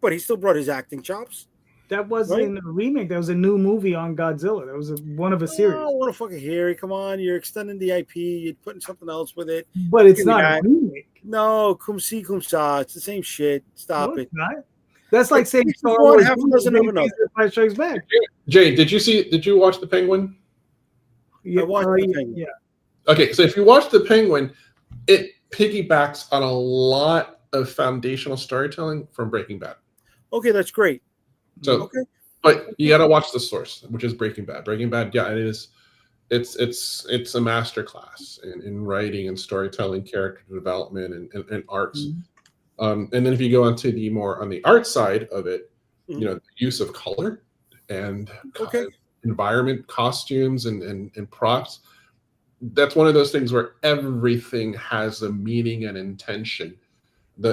But he still brought his acting chops. That wasn't a remake. That was a new movie on Godzilla. That was one of a series. I don't want to fucking hear it. Come on, you're extending the IP. You're putting something else with it. But it's not a remake. No, cum si, cum sa. It's the same shit. Stop it. Not. That's like saying Star Wars Strikes Back. Jay, did you watch The Penguin? Yeah, I watched The Penguin. Yeah. Okay, so if you watch The Penguin, it piggybacks on a lot of foundational storytelling from Breaking Bad. Okay, that's great. So, but you got to watch the source, which is Breaking Bad. Breaking Bad, yeah, it is. It's a masterclass in writing and storytelling, character development, and arts. And then if you go on the art side of it, the use of color and environment, costumes, and props. That's one of those things where everything has a meaning and intention.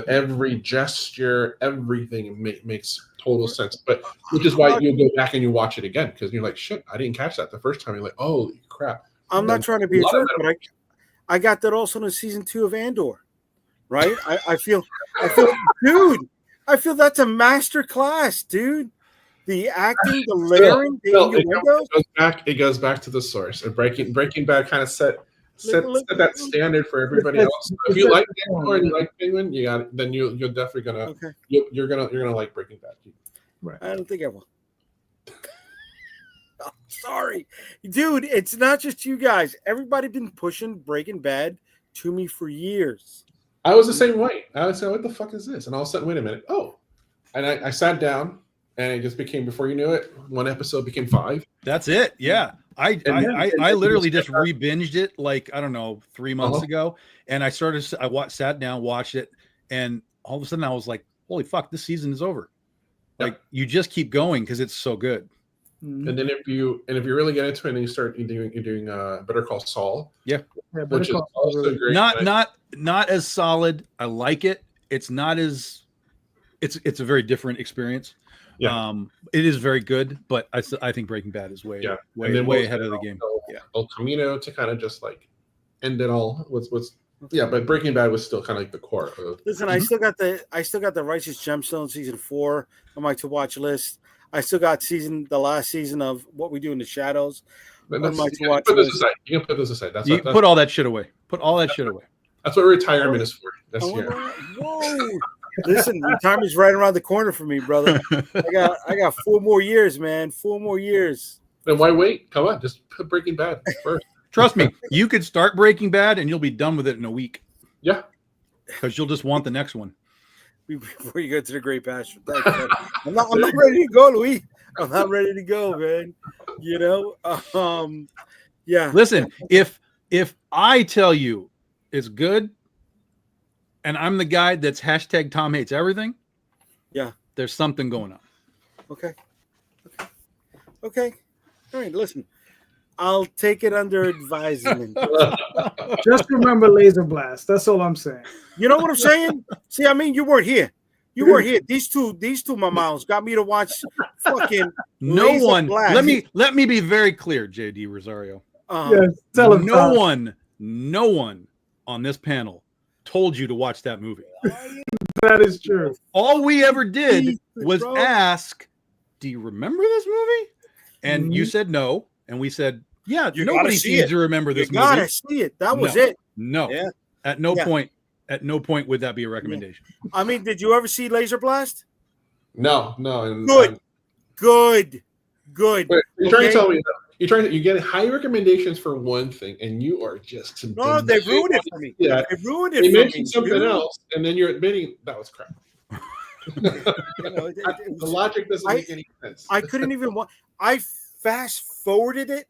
Every gesture, everything makes total sense. But which is why you go back and you watch it again, because you're like, shit, I didn't catch that the first time. You're like, holy crap. I'm not trying to be a jerk, but I got that also in season 2 of Andor. Right? I feel dude, I feel that's a master class, dude. The acting, the layering, it goes back to the source. And Breaking Bad kind of set Set that standard for everybody else. If you like Andor and you like Penguin, you got it. Then you're definitely gonna you're gonna like Breaking Bad. Right. I don't think I will. Oh, sorry, dude. It's not just you guys. Everybody been pushing Breaking Bad to me for years. I was the same way. I was like, "What the fuck is this?" And all of a sudden, wait a minute. Oh, and I sat down, and it just became. Before you knew it, one episode became 5. That's it. Yeah. I literally just re-binged it like, I don't know, 3 months ago. And I sat down, watched it. And all of a sudden I was like, holy fuck, this season is over. Like you just keep going because it's so good. And then if you really get into it and you start doing Better Call Saul. Yeah. Which is also great. Not as solid. I like it. It's not as it's a very different experience. Yeah. It is very good, but I think Breaking Bad is way ahead of the game. El Camino to kind of just like end it all was but Breaking Bad was still kind of like the core. Listen, I still got the Righteous Gemstone season 4 on my to watch list. I still got the last season of What We Do in the Shadows on my to watch list. You can put this aside. Put all that shit away. Put all that shit away. That's what retirement is for. Whoa. Listen, retirement's right around the corner for me, brother. I got 4 more years, man. 4 more years. Then why wait? Come on, just put Breaking Bad first. Trust me, you could start Breaking Bad and you'll be done with it in a week. Yeah. Because you'll just want the next one. Before you go to the Great Pasture. I'm not ready to go, Louis. I'm not ready to go, man. You know? Yeah. Listen, if I tell you it's good, and I'm the guy that's hashtag Tom hates everything. Yeah. There's something going on. Okay. All right. Listen, I'll take it under advisement. Just remember Laser Blast. That's all I'm saying. You know what I'm saying? See, I mean, you weren't here. These two mamaos got me to watch fucking no Laser one. Blast. Let me be very clear, JayDee Rosario. Yes, tell him. No one on this panel told you to watch that movie. That is true. All we ever did was ask, do you remember this movie? And you said no. And we said, yeah, nobody seems to remember this movie. You gotta see it. That was it. No. Yeah. At no point would that be a recommendation. Yeah. I mean, did you ever see Laser Blast? No. Good. Wait, you're trying to tell me you get high recommendations for one thing, and you are just they ruined it for me. Yeah, they ruined it. They mentioned something else, and then you're admitting that was crap. The logic doesn't make any sense. I couldn't even watch. I fast forwarded it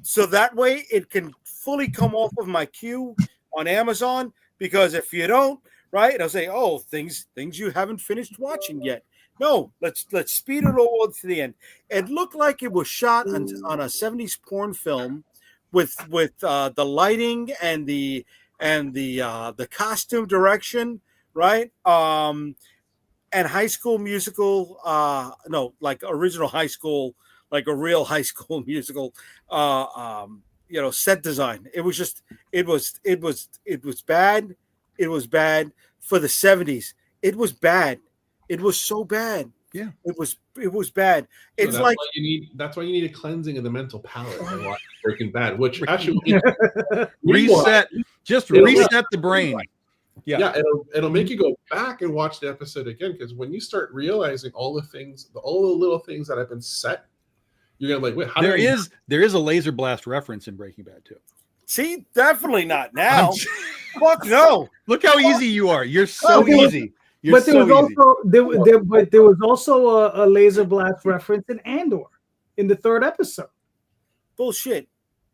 so that way it can fully come off of my queue on Amazon. Because if you don't, right, it'll say, "Oh, things you haven't finished watching yet." No, let's speed it all to the end. It looked like it was shot on a 70s porn film with the lighting and the costume direction, right? And High School Musical, like original high school, like a real High School Musical, set design. It was bad. It was bad for the 70s. It was bad. It was so bad. Yeah. It was bad. It's that's why you need a cleansing of the mental palate and watch Breaking Bad, which actually reset the brain. Yeah, it'll make you go back and watch the episode again, because when you start realizing all the little things that have been set, you're gonna like, wait, there is a Laser Blast reference in Breaking Bad too. See, definitely not now. Fuck no. Look how easy you are. You're so easy. But there was also a Laser Blast reference in Andor in the 3rd episode. Bullshit.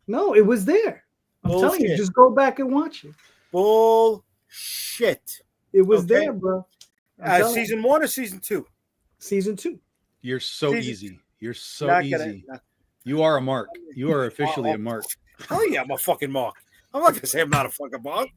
No, it was there. I'm telling you, just go back and watch it. Bullshit. It was there, bro. Season 1 or season 2? Season 2. You're so easy. You're so easy. You are a mark. You are officially a mark. Oh yeah, I'm a fucking mark. I'm not gonna say I'm not a fucking mark.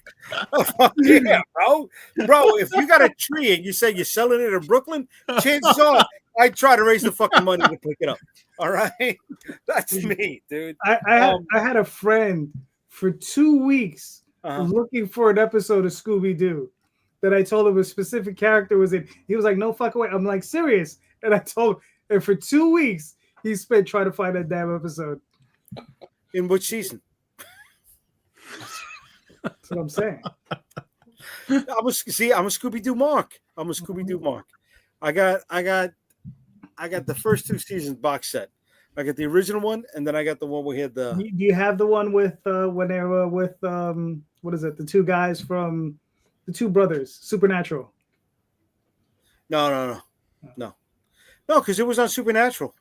Oh, yeah, bro. Bro, if you got a tree and you say you're selling it in Brooklyn, chances are I'd try to raise the fucking money to pick it up. All right, that's me, dude. I had a friend for 2 weeks looking for an episode of Scooby-Doo that I told him a specific character was in. He was like, "No fucking way." I'm like, "Serious?" And I told him, and for 2 weeks he spent trying to find that damn episode. In which season? what I'm saying. I'm a Scooby-Doo Mark. I'm a Scooby-Doo Mark. I got the first 2 seasons box set. I got the original one, and then I got the one we had the. Do you have the one with when they were with what is it? The 2 guys from the 2 brothers, Supernatural. No, because it was on Supernatural.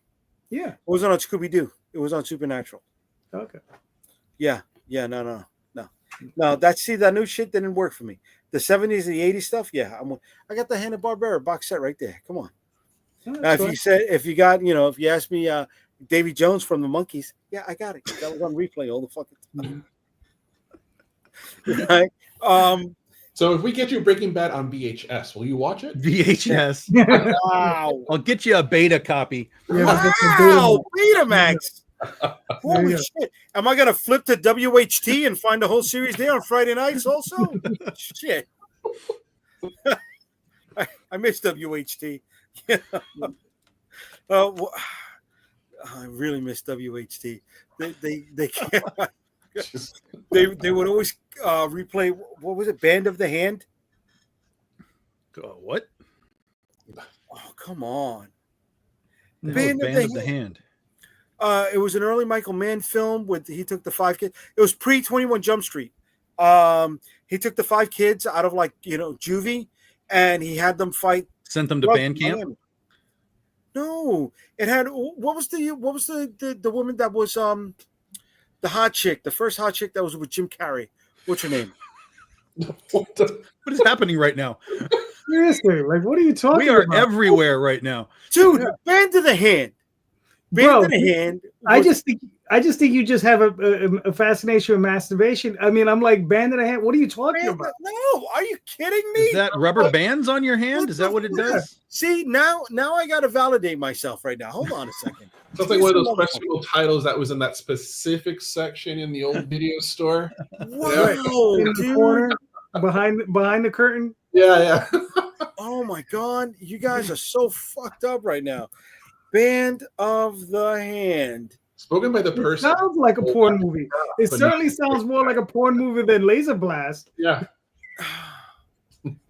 Yeah. It wasn't on Scooby-Doo. It was on Supernatural. Okay. Yeah, no. That new shit didn't work for me. The 70s, the 80s stuff, yeah. I got the Hanna-Barbera box set right there. Come on. Oh, Now, if you asked me Davy Jones from the Monkees, yeah, I got it. That was on replay all the fucking time. Right? So if we get you Breaking Bad on VHS, will you watch it? VHS. Wow. I'll get you a beta copy. Wow, Betamax. Holy shit. Am I going to flip to WHT and find the whole series there on Friday nights also? Shit. I miss WHT. I really miss WHT. They can't. They would always replay. What was it? Band of the Hand. What? Oh, come on. Band of the Hand. It was an early Michael Mann film he took the 5 kids. It was pre 21 Jump Street. He took the 5 kids out of juvie, and he had them fight. Sent them to band camp. No, it had what was the woman that was the hot chick, the first hot chick that was with Jim Carrey. What's her name? What is happening right now? Seriously, like what are you talking about? We are everywhere right now, dude. Band of the Hand. Band of the Hand. I just think you just have a fascination with masturbation. I mean, I'm like, band of the hand. What are you talking about? No, are you kidding me? Is that rubber bands on your hand? Is that what it does? See, now I got to validate myself right now. Hold on a second. Sounds like one of those questionable titles that was in that specific section in the old video store. Wow, in the corner, behind the curtain. Yeah. Oh my God, you guys are so fucked up right now. Band of the Hand. Spoken by the person. It sounds like a porn movie. It certainly sounds more like a porn movie than Laser Blast. Yeah.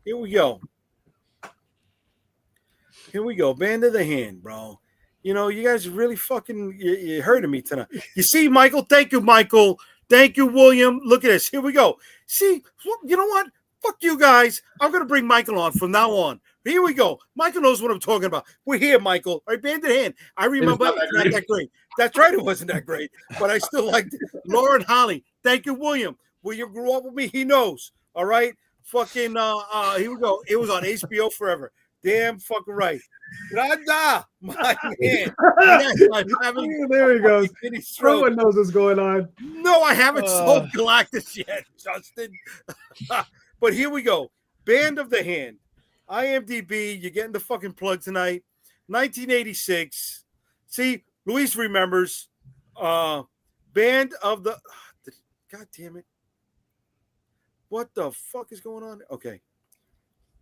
Here we go. Band of the Hand, bro. You guys are really fucking you're hurting me tonight. You see, Michael? Thank you, Michael. Thank you, William. Look at this. Here we go. See, you know what? Fuck you guys. I'm going to bring Michael on from now on. Here we go. Michael knows what I'm talking about. We're here, Michael. All right, Band of the Hand. I remember it's not that great. That's right, it wasn't that great, but I still liked it. Lauren Holly. Thank you, William. William grew up with me. He knows. All right. Fucking here we go. It was on HBO forever. Damn fucking right. Rada, my man. There he goes. No one knows what's going on. No, I haven't sold Galactus yet, Justin. But here we go. Band of the Hand. IMDb, you're getting the fucking plug tonight. 1986. See, Luis remembers. Band of the. God damn it. What the fuck is going on? Okay.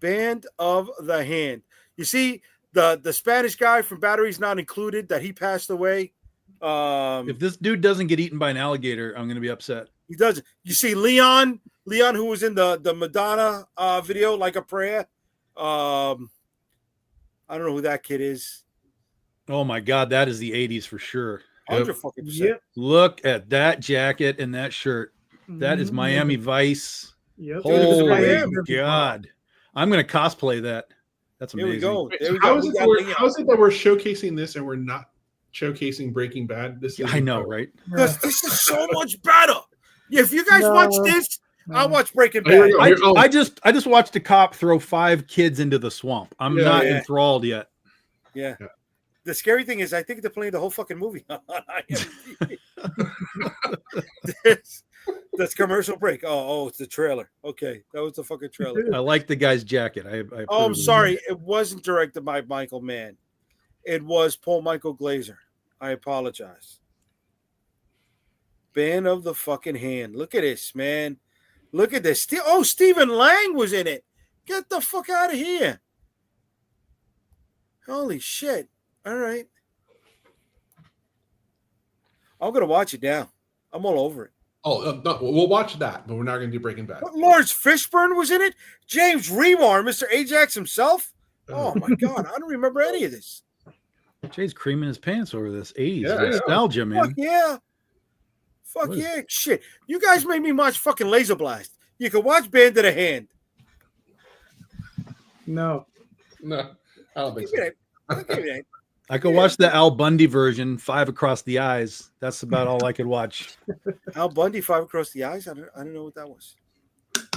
Band of the Hand. You see, the Spanish guy from Batteries Not Included, that he passed away. If this dude doesn't get eaten by an alligator, I'm going to be upset. He doesn't. You see Leon, who was in the Madonna video, Like a Prayer. I don't know who that kid is. Oh my God, that is the 80s for sure. 100%. Yep. Look at that jacket and that shirt. That is Miami Vice. Yep. Holy God. I'm going to cosplay that. That's amazing. Here we go. Wait, There we how go. is it that we're showcasing this and we're not showcasing Breaking Bad? This I know, right? Because this is so much better. If you guys watch this, I'll watch Breaking Oh, here Bad. we go. I just watched a cop throw 5 kids into the swamp. I'm not enthralled yet. Yeah. The scary thing is, I think they're playing the whole fucking movie on IMDb. That's commercial break. Oh, it's the trailer. Okay, that was the fucking trailer. I like the guy's jacket. I'm sorry. It wasn't directed by Michael Mann. It was Paul Michael Glazer. I apologize. Band of the fucking Hand. Look at this, man. Look at this. Oh, Stephen Lang was in it. Get the fuck out of here. Holy shit. All right. I'm going to watch it now. I'm all over it. Oh, no, we'll watch that, but we're not going to do Breaking Bad. Lawrence Fishburne was in it. James Remar, Mr. Ajax himself. Oh my God, I don't remember any of this. Jay's creaming his pants over this 80s Yeah, nostalgia, man. Fuck yeah. Fuck yeah. Shit. You guys made me watch fucking Laser Blast. You can watch Band of the Hand. No. No, I don't think Give me so. that. Give me that. I could watch the Al Bundy version, 5 Across the Eyes. That's about all I could watch. Al Bundy, 5 Across the Eyes. I don't know what that was.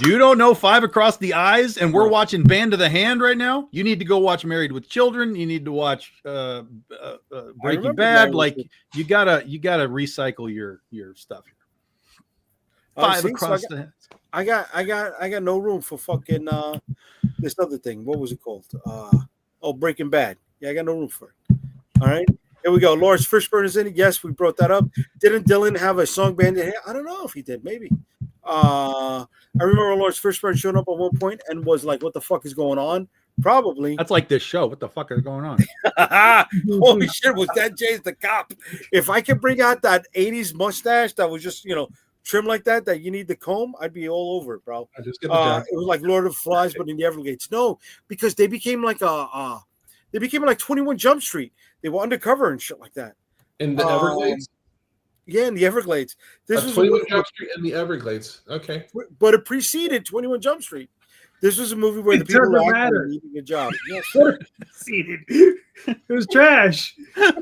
You don't know 5 Across the Eyes, and we're watching Band of the Hand right now? You need to go watch Married with Children. You need to watch Breaking Bad. Like you gotta recycle your stuff here. 5 Across the Hand. I got no room for fucking this other thing. What was it called? Breaking Bad. Yeah, I got no room for it. All right. Here we go. Lawrence Fishburne is in it. Yes, we brought that up. Didn't Dylan have a song band in here? I don't know if he did. Maybe. I remember Lawrence Fishburne showing up at one point and was like, "What the fuck is going on?" Probably. That's like this show. What the fuck is going on? Holy shit! Was that Jay's the cop? If I could bring out that '80s mustache that was just trim like that you need the comb, I'd be all over it, bro. I just get the It was like Lord of the Flies, but in the Everglades. No, because they became like 21 Jump Street. They were undercover and shit like that. In the Everglades? Yeah, in the Everglades. This was 21 Jump Street in the Everglades. Okay. But it preceded 21 Jump Street. This was a movie where the people were actually needing a job. Yes. It was trash. Are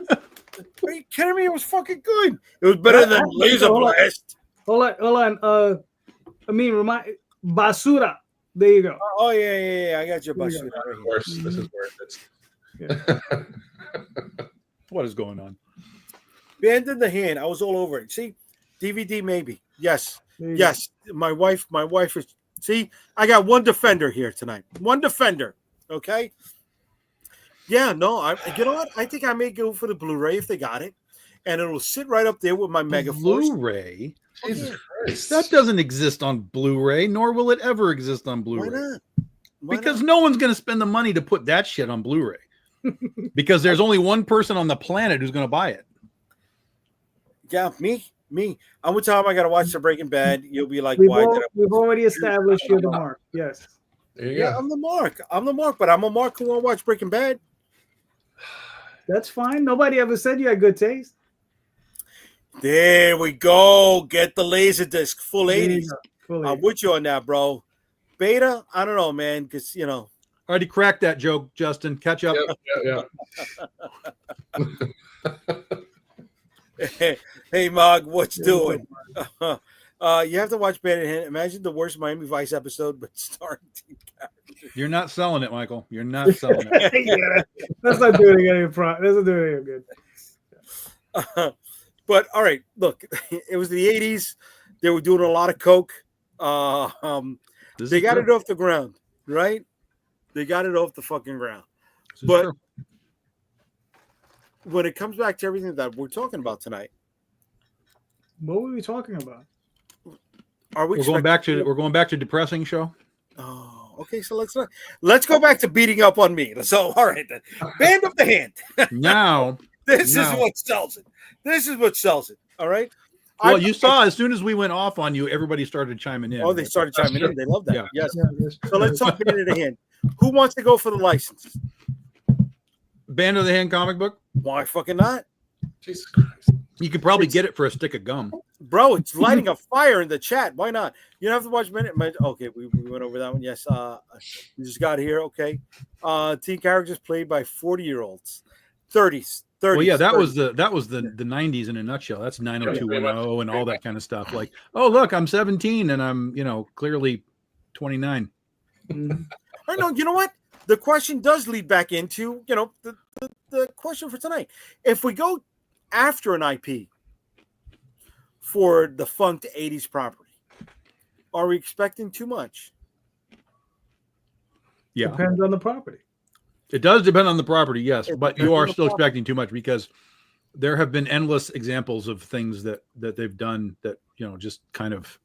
you kidding me? It was fucking good. It was better than Laser Blast. Hold on. Basura. There you go. Oh yeah. I got your Basura. This is worse. This is worse. What is going on? Band in the Hand. I was all over it. See, DVD maybe. Yes. My wife is. See, I got one defender here tonight. One defender. Okay. Yeah. No. You know what? I think I may go for the Blu-ray if they got it, and it'll sit right up there with my Mega Blu-ray. Jesus Christ. That doesn't exist on Blu-ray, nor will it ever exist on Blu-ray. Why not? Because no one's going to spend the money to put that shit on Blu-ray. Because there's only one person on the planet who's going to buy it. Yeah, me. I'm with Tom. I got to watch the Breaking Bad. You'll be like, we've already established you're the mark. Yes. There you go. I'm the mark. But I'm a mark who won't watch Breaking Bad. That's fine. Nobody ever said you had good taste. There we go. Get the laser disc, full 80s. Full I'm 80s. with you on that, bro. Beta, I don't know, man, because Already cracked that joke, Justin. Catch up. Yeah. Hey, Mog, what's doing? You have to watch Band in Hand. Imagine the worst Miami Vice episode, but starring Team characters. You're not selling it, Michael. You're not selling it. Yeah, that's not doing it any good. But all right, look, it was the 80s. They were doing a lot of coke. They got it off the ground, right? They got it off the fucking ground. But when it comes back to everything that we're talking about tonight, what were we talking about? We're going back to depressing show. Oh, okay. So let's go back to beating up on me. So all right then, Band of the Hand. Now this is what sells it. All right. Well, you saw as soon as we went off on you, everybody started chiming in. Oh, they started chiming in. They love that. Yeah. Yes. So let's talk Band of the Hand. Who wants to go for the license? Band of the Hand comic book? Why fucking not? Jesus Christ. You could probably get it for a stick of gum. Bro, it's lighting a fire in the chat. Why not? You don't have to watch minute. Okay, we went over that one. Yes. We just got here. Okay. Teen characters played by 40-year-olds. 30s. Well, yeah, that 30s. was the 90s in a nutshell. That's 90210 and all that kind of stuff. Like, oh look, I'm 17 and I'm clearly 29. I know. You know what? The question does lead back into the question for tonight. If we go after an IP for the funked 80s property, are we expecting too much? Yeah, Depends on the property. It does depend on the property, yes, but you are still expecting too much because there have been endless examples of things that they've done that just kind of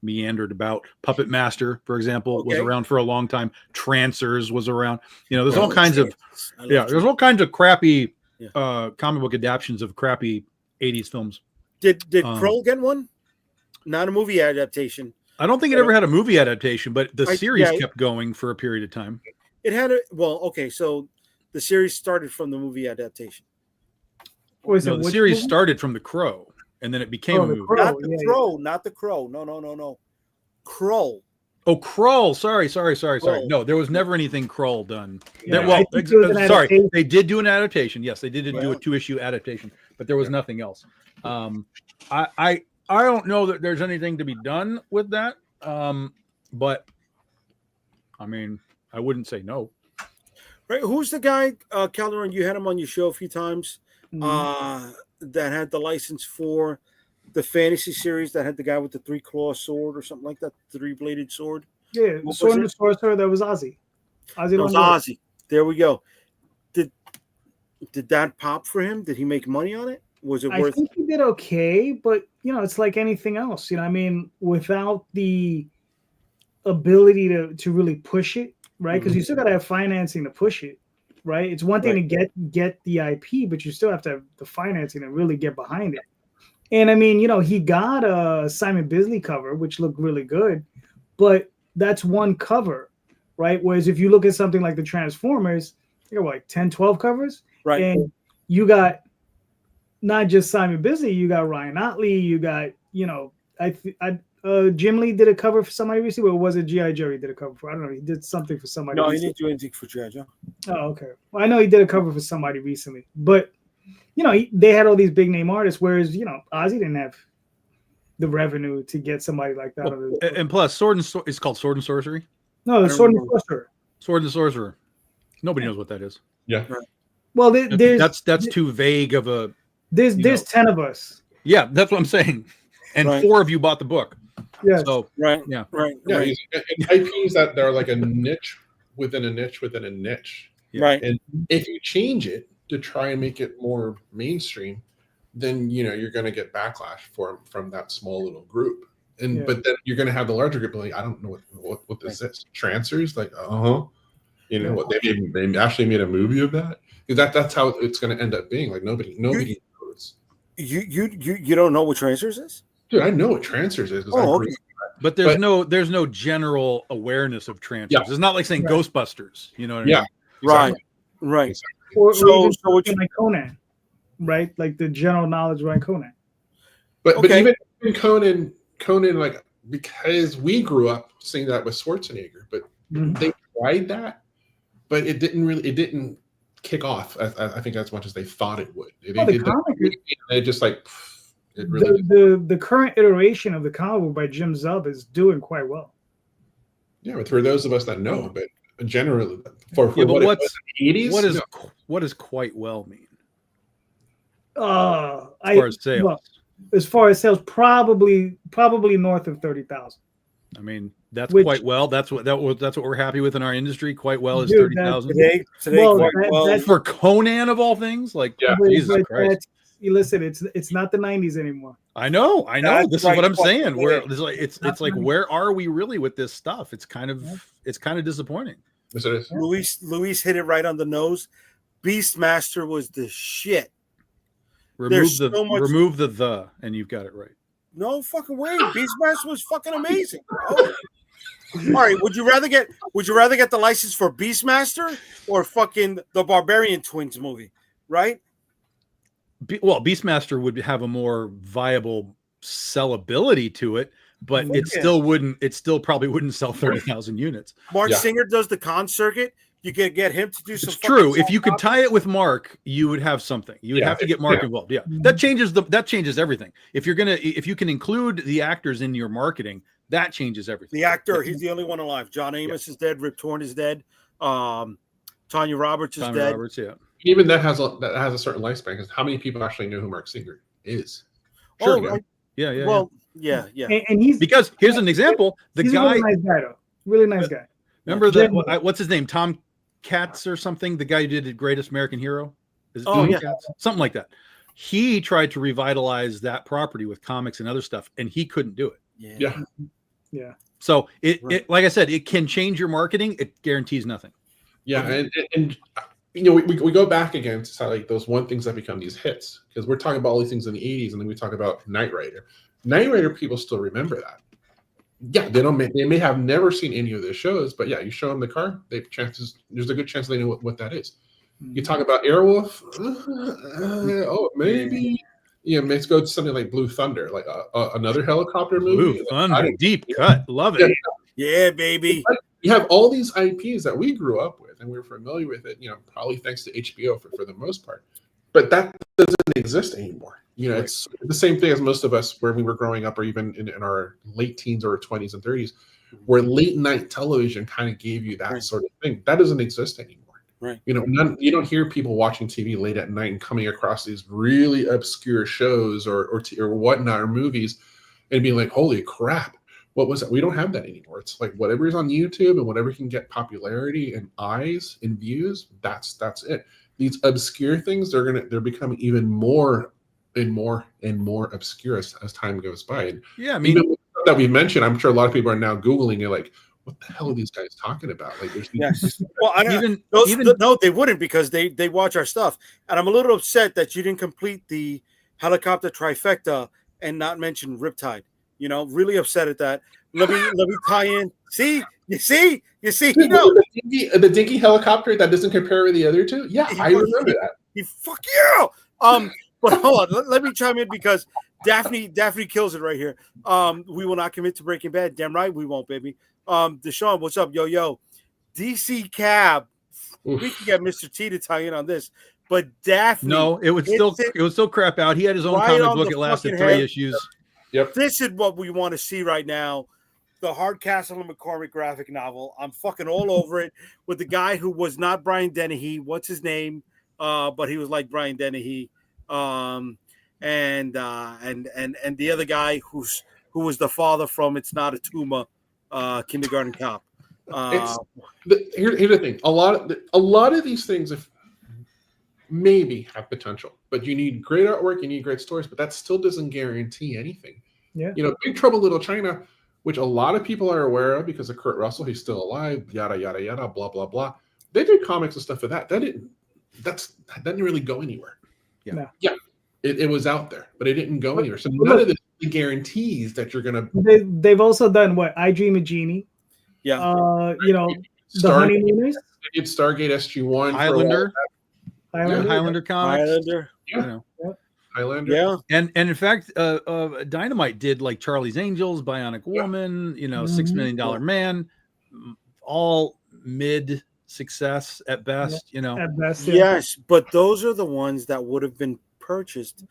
meandered about. Puppet Master, for example, was around for a long time. Trancers was around. There's all kinds of there's all kinds of crappy comic book adaptions of crappy 80s films. Did Kroll get one? not a movie adaptation. I don't think it ever had a movie adaptation, but the series yeah. kept going for a period of time. It had okay, so the series started from the movie adaptation. No, the series started from The Crow, and then it became a movie. Not the Crow, not the Crow. No. Kroll. Oh, Krull. Sorry. Krull. No, there was never anything Krull done. Yeah, Sorry, they did do an adaptation. Yes, they did do a 2-issue adaptation, but there was nothing else. I don't know that there's anything to be done with that. But I mean, I wouldn't say no. Right? Who's the guy, Calderon? You had him on your show a few times. That had the license for the fantasy series that had the guy with the 3-claw sword or something like that, 3-bladed sword. Yeah, Sword and the Sorcerer. That was Ozzy. That was Ozzy. There we go. Did that pop for him? Did he make money on it? Was it worth? I think he did okay, but it's like anything else. I mean, without the ability to really push it, right? Because you still got to have financing to push it. Right, it's one thing to get the IP, but you still have to have the financing to really get behind it. And I mean, he got a Simon Bisley cover, which looked really good, but that's one cover, right? Whereas if you look at something like the Transformers, you got like 10, 12 covers, right? And you got not just Simon Bisley, you got Ryan Otley, you got Jim Lee did a cover for somebody recently, or was it G.I. Joe he did a cover for? I don't know. He did something for somebody. No, recently. He didn't do anything for G.I. Joe. Oh, okay. Well, I know he did a cover for somebody recently, but they had all these big name artists, whereas Ozzy didn't have the revenue to get somebody like that. Well, and plus, it's called Sword and Sorcery. No, the Sword and Sorcerer. Sword and Sorcerer. Nobody knows what that is. Yeah. Well, that's too vague of a. There's 10 of us. Yeah, that's what I'm saying, and 4 of you bought the book. Yeah. So right. IPs that they're like a niche within a niche within a niche. Right. And if you change it to try and make it more mainstream, then you're going to get backlash from that small little group. And but then you're going to have the larger group like, I don't know what this is. Trancers, like what they actually made a movie of that. That's how it's going to end up being. Like nobody knows. You don't know what Trancers is? Dude, I know what Trancers is. Okay. But there's no general awareness of Trancers. Yeah. It's not like saying Ghostbusters. You know what I mean? Yeah. Exactly. Right. Exactly. Or so what you like Conan, right? Like the general knowledge around Conan. But even Conan, like because we grew up seeing that with Schwarzenegger, but they tried that, but it didn't kick off. I think as much as they thought it would. They just like. It really the current iteration of the comic book by Jim Zub is doing quite well. Yeah, but for those of us that know, but generally for but what it was in the 80s, what does quite well mean? As far as sales, probably north of 30,000. I mean, that's quite well. That's what we're happy with in our industry. Quite well is 30,000 today. For Conan of all things. Like Jesus Christ. Listen, it's not the 90s anymore. I know. This is what I'm saying. It's like where are we really with this stuff? It's kind of disappointing. Yes, it is. Luis hit it right on the nose. Beastmaster was the shit. Remove the and you've got it right. No fucking way. Beastmaster was fucking amazing, bro. All right, would you rather get the license for Beastmaster or fucking the Barbarian Twins movie, right? Beastmaster would have a more viable sellability to it, but it still probably wouldn't sell 30,000 units. Mark Singer does the con circuit. You can get him to do some. It's true. If you could tie it with Mark, you would have something. You would have to get Mark involved. Yeah, that changes everything. If you can include the actors in your marketing, that changes everything. The actor, he's the only one alive. John Amos is dead. Rip Torn is dead. Tanya Roberts is dead. Roberts, yeah. Even that has a certain lifespan because how many people actually know who Mark Singer is? Sure, right. Yeah. Well, yeah. And he's because here's an example. He's a really nice guy, though. Really nice guy. Remember that? What's his name? Tom Katz or something? The guy who did The Greatest American Hero? Katz? Something like that. He tried to revitalize that property with comics and other stuff, and he couldn't do it. Yeah. So it like I said, it can change your marketing. It guarantees nothing. Yeah, and we go back again to like those one things that become these hits because we're talking about all these things in the 80s, and then we talk about Knight Rider. Knight Rider people still remember that. Yeah, they may have never seen any of their shows, but yeah, you show them the car, there's a good chance they know what that is. You talk about Airwolf, oh, maybe. Yeah, let's go to something like Blue Thunder, like another helicopter movie. Blue Thunder, deep cut, love it. Yeah, baby. You have all these IPs that we grew up with, and we're familiar with it. Probably thanks to HBO for the most part. But that doesn't exist anymore. Right. It's the same thing as most of us where we were growing up, or even in our late teens or 20s and 30s, where late night television kind of gave you that sort of thing. That doesn't exist anymore. Right. You don't hear people watching TV late at night and coming across these really obscure shows or whatnot, or movies, and being like, holy crap, what was that? We don't have that anymore. It's like whatever is on YouTube and whatever can get popularity and eyes and views, that's it. These obscure things, they're becoming even more and more and more obscure as time goes by. And yeah, I mean, even that we mentioned, I'm sure a lot of people are now Googling it, like, what the hell are these guys talking about? Like, there's well, no, they wouldn't, because they watch our stuff, and I'm a little upset that you didn't complete the helicopter trifecta and not mention Riptide. Really upset at that. Let me tie in. You see. The dinky helicopter that doesn't compare with the other two. Yeah, I remember that. Fuck you. But hold on, let me chime in, because Daphne kills it right here. We will not commit to Breaking Bad. Damn right we won't, baby. Deshaun, what's up? Yo. DC Cab. We can get Mr. T to tie in on this. But Daphne. No, it would still crap out. He had his own comic book. It lasted 3 issues. Yep. This is what we want to see right now. The Hardcastle and McCormick graphic novel. I'm fucking all over it, with the guy who was not Brian Dennehy. What's his name? But he was like Brian Dennehy. And the other guy who was the father from It's Not a Tumor, Kindergarten Cop. Here's the thing. A lot of these things maybe have potential, but you need great artwork, you need great stories, but that still doesn't guarantee anything. Yeah. Big Trouble Little China, which a lot of people are aware of because of Kurt Russell, he's still alive, yada yada yada, blah blah blah. They did comics and stuff for that. That didn't really go anywhere. Yeah. Yeah. It was out there, but it didn't go anywhere. So none of this guarantees that you're gonna. They've also done what? I Dream of Jeannie. Yeah. The Honeymooners. It's Stargate SG-1. Highlander Highlander. Highlander comics. Highlander. Yeah. Highlander. Yeah. And in fact, Dynamite did like Charlie's Angels, Bionic Woman, $6 Million Man, all mid success at best, At best, yeah. Yes, but those are the ones that would have been purchased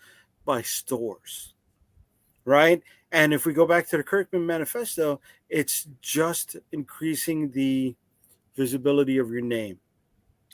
by stores, right? And if we go back to the Kirkman Manifesto, it's just increasing the visibility of your name.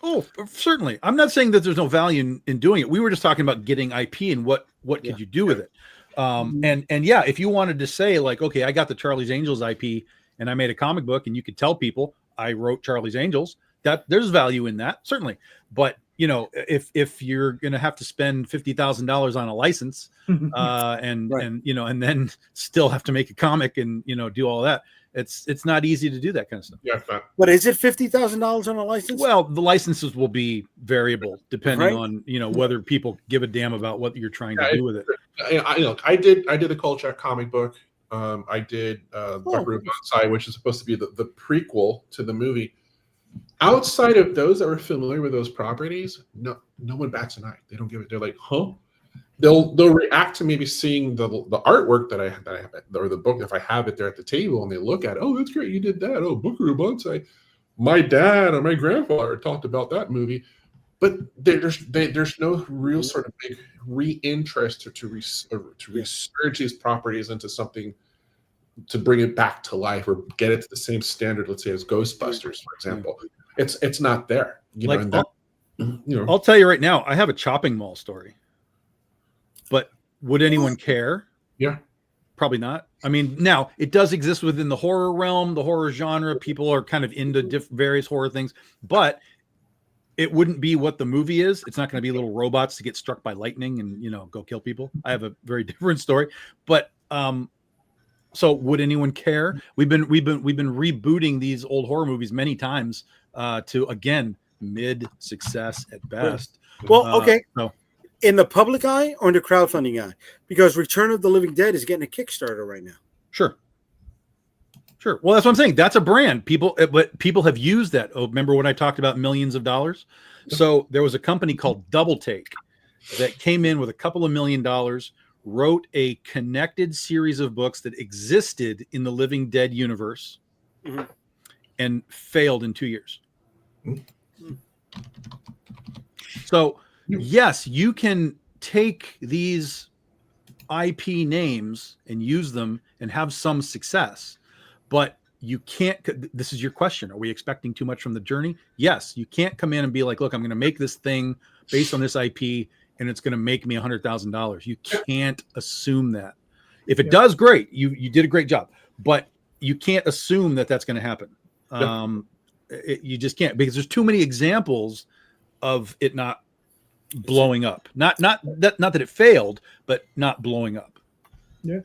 Oh, certainly. I'm not saying that there's no value in doing it. We were just talking about getting IP and what could you do with it. And yeah, if you wanted to say like, okay, I got the Charlie's Angels IP and I made a comic book, and you could tell people I wrote Charlie's Angels, that there's value in that, certainly. But if you're going to have to spend $50,000 on a license, and then still have to make a comic and do all that, it's not easy to do that kind of stuff. Yeah, but is it $50,000 on a license? Well, the licenses will be variable depending on whether people give a damn about what you're trying to do with it. I did the Kolchak comic book. I did Buckaroo Banzai, which is supposed to be the prequel to the movie. Outside of those that were familiar with those properties, no one bats an eye. They don't give it. They're like, huh? They'll react to maybe seeing the artwork that I have, or the book if I have it there at the table, and they look at, oh, that's great, you did that. Oh, Buckaroo Banzai. My dad or my grandfather talked about that movie, but there's no real sort of big re-interest to resurge these properties into something, to bring it back to life or get it to the same standard, let's say, as Ghostbusters, for example. It's not there. I'll tell you right now, I have a chopping mall story. But would anyone care? Yeah. Probably not. I mean, now it does exist within the horror realm, the horror genre. People are kind of into various horror things, but it wouldn't be what the movie is. It's not going to be little robots to get struck by lightning and go kill people. I have a very different story, but so would anyone care? We've been rebooting these old horror movies many times to, again, mid success at best. Well, okay. In the public eye or in the crowdfunding eye? Because Return of the Living Dead is getting a Kickstarter right now. Sure. Well, that's what I'm saying. That's a brand. But people have used that. Oh, remember when I talked about millions of dollars? So there was a company called Double Take that came in with a couple of $1 million, wrote a connected series of books that existed in the Living Dead universe, and failed in 2 years. So yes, you can take these IP names and use them and have some success, but you can't. This is your question. Are we expecting too much from the journey? Yes. You can't come in and be like, look, I'm going to make this thing based on this IP and it's going to make me $100,000. You can't assume that. If it does, great. You did a great job, but you can't assume that that's going to happen. You just can't, because there's too many examples of it not blowing up. Not that it failed, but not blowing up. Yeah.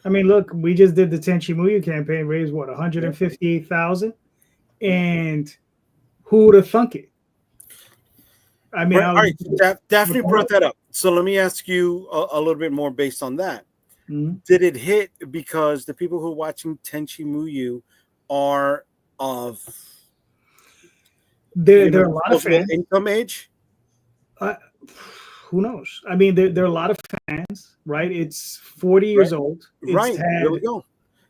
I mean, look, we just did the Tenchi Muyo campaign, raised what, 158,000, and who would have thunk it? I mean, all right, Daphne brought that up. So let me ask you a little bit more based on that. Did it hit because the people who are watching Tenchi Muyo are of there are a lot of fans. Income age? Who knows? I mean, there are a lot of fans, right? It's 40 years old. Right. There we go.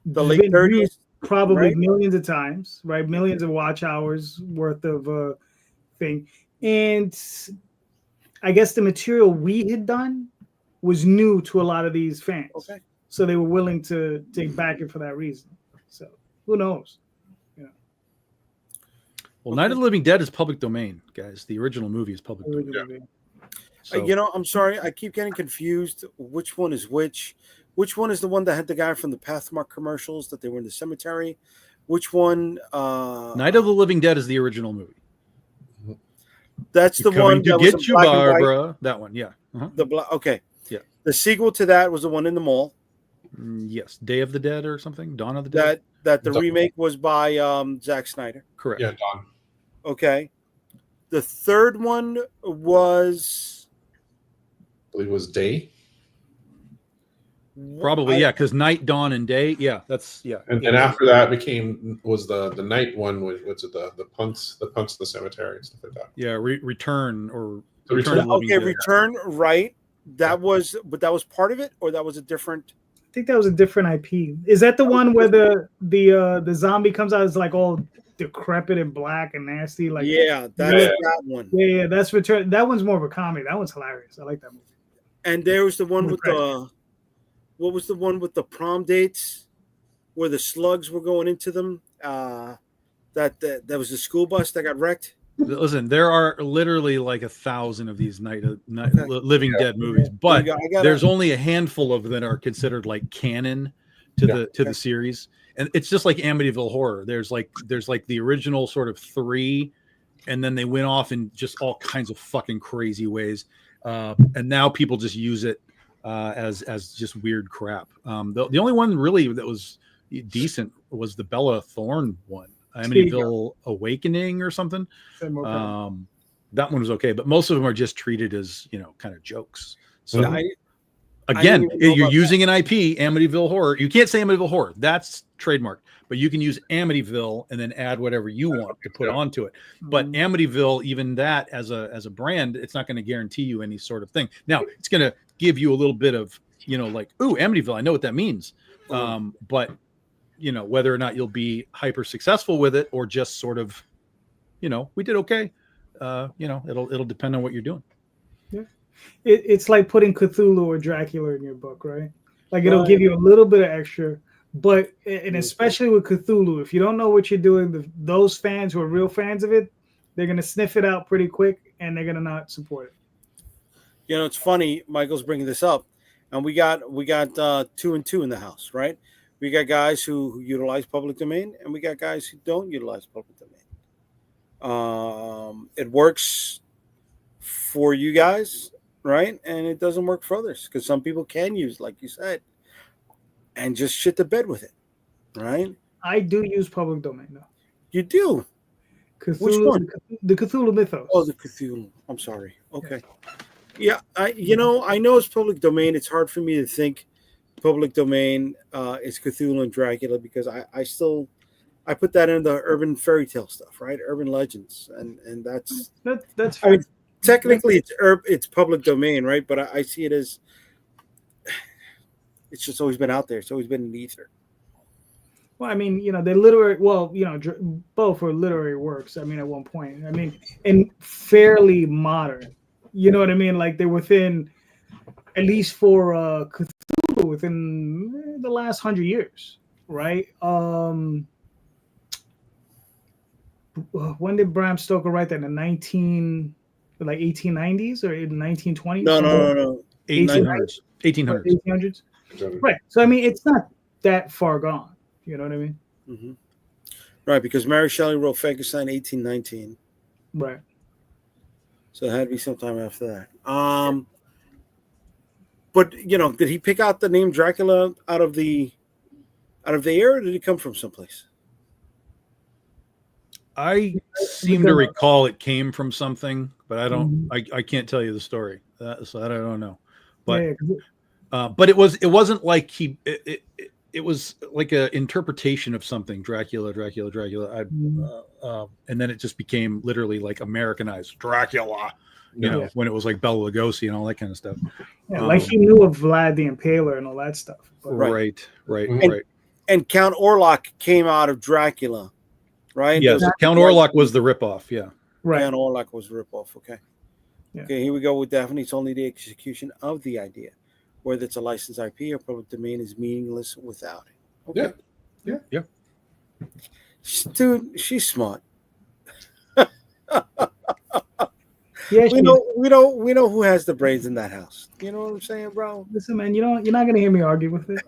The late 30s. Probably millions of times, right? Millions of watch hours worth of thing. And I guess the material we had done was new to a lot of these fans. Okay. So they were willing to take back it for that reason. So who knows? Well, Night of the Living Dead is public domain, guys. The original movie is public domain. So, I'm sorry. I keep getting confused. Which one is which? Which one is the one that had the guy from the Pathmark commercials that they were in the cemetery? Which one? Night of the Living Dead is the original movie. That's the one to that get was you, Barbara. That one, yeah. Okay. Yeah. The sequel to that was the one in the mall. Yes, Day of the Dead or something. Dawn of the Dead. That the remake was by Zack Snyder. Correct. Yeah, Dawn. Okay. The third one was, I believe it was Day. Probably, because Night, Dawn, and Day. Yeah, that's And after that was the night one, was it the punks in the cemetery and stuff like that. Yeah, Return or Return. Okay, Return, right. That was part of it, or that was a different. I think that was a different IP. Is that the one where the zombie comes out as like all decrepit and black and nasty? Like that one. Yeah, that's Return. That one's more of a comedy. That one's hilarious. I like that movie. And there was the one with what was the one with the prom dates where the slugs were going into them? That was the school bus that got wrecked. Listen, there are literally like 1,000 of these Living Dead movies, but there's only a handful of them that are considered like canon to the series. And it's just like Amityville Horror. There's like the original sort of 3, and then they went off in just all kinds of fucking crazy ways. And now people just use it as just weird crap. The only one really that was decent was the Bella Thorne one. Amityville Awakening or something. That one was okay, but most of them are just treated as kind of jokes. So again, you're using an IP, Amityville Horror. You can't say Amityville Horror; that's trademarked. But you can use Amityville and then add whatever you want to put onto it. But Amityville, even that as a brand, it's not going to guarantee you any sort of thing. Now, it's going to give you a little bit of like, ooh, Amityville, I know what that means. But whether or not you'll be hyper successful with it or just sort of, we did okay. It'll depend on what you're doing. Yeah. It's like putting Cthulhu or Dracula in your book, right? Like it'll give you a little bit of extra, but and especially with Cthulhu, if you don't know what you're doing, those fans who are real fans of it, they're going to sniff it out pretty quick and they're going to not support it. It's funny. Michael's bringing this up, and we got 2 and 2 in the house, right? We got guys who utilize public domain, and we got guys who don't utilize public domain. It works for you guys, right? And it doesn't work for others because some people can use, like you said, and just shit the bed with it, right? I do use public domain, though. You do? Cthulhu, which one? The Cthulhu mythos. Oh, the Cthulhu. I'm sorry. Okay. Yeah, I know it's public domain. It's hard for me to think public domain is Cthulhu and Dracula because I put that in the urban fairy tale stuff, right? Urban legends, and That's I mean, fair. technically it's public domain, right? But I see it as it's just always been out there. It's always been in the ether. Well, I mean, they're literary. Well, both were literary works. I mean, at one point, I mean, and fairly modern. You know what I mean? Like they're within, at least for Cthulhu, within the last 100 years, right? When did Bram Stoker write that? In the 1890s or in 1920s? No. 1800s. 1800s. 1800s. Right. So I mean, it's not that far gone. You know what I mean? Mm-hmm. Right, because Mary Shelley wrote Frankenstein 1819. Right. So it had to be sometime after that. But did he pick out the name Dracula out of the air, or did he come from someplace? I seem to recall it came from something, but I don't. I can't tell you the story, so I don't know. But but it wasn't like it was like an interpretation of something. Dracula. And then it just became literally like Americanized Dracula. When it was like Bela Lugosi and all that kind of stuff. Yeah, like he knew of Vlad the Impaler and all that stuff. Right. And Count Orlok came out of Dracula, right? Yes, Count Orlok was the ripoff. Yeah, right. Count Orlok was the ripoff. Okay. Yeah. Okay, here we go with Daphne. It's only the execution of the idea, whether it's a licensed IP or public domain, is meaningless without it. Okay. Yeah. Dude, she's smart. Yeah, we know who has the brains in that house. You know what I'm saying, bro? Listen, man, you're not gonna hear me argue with it.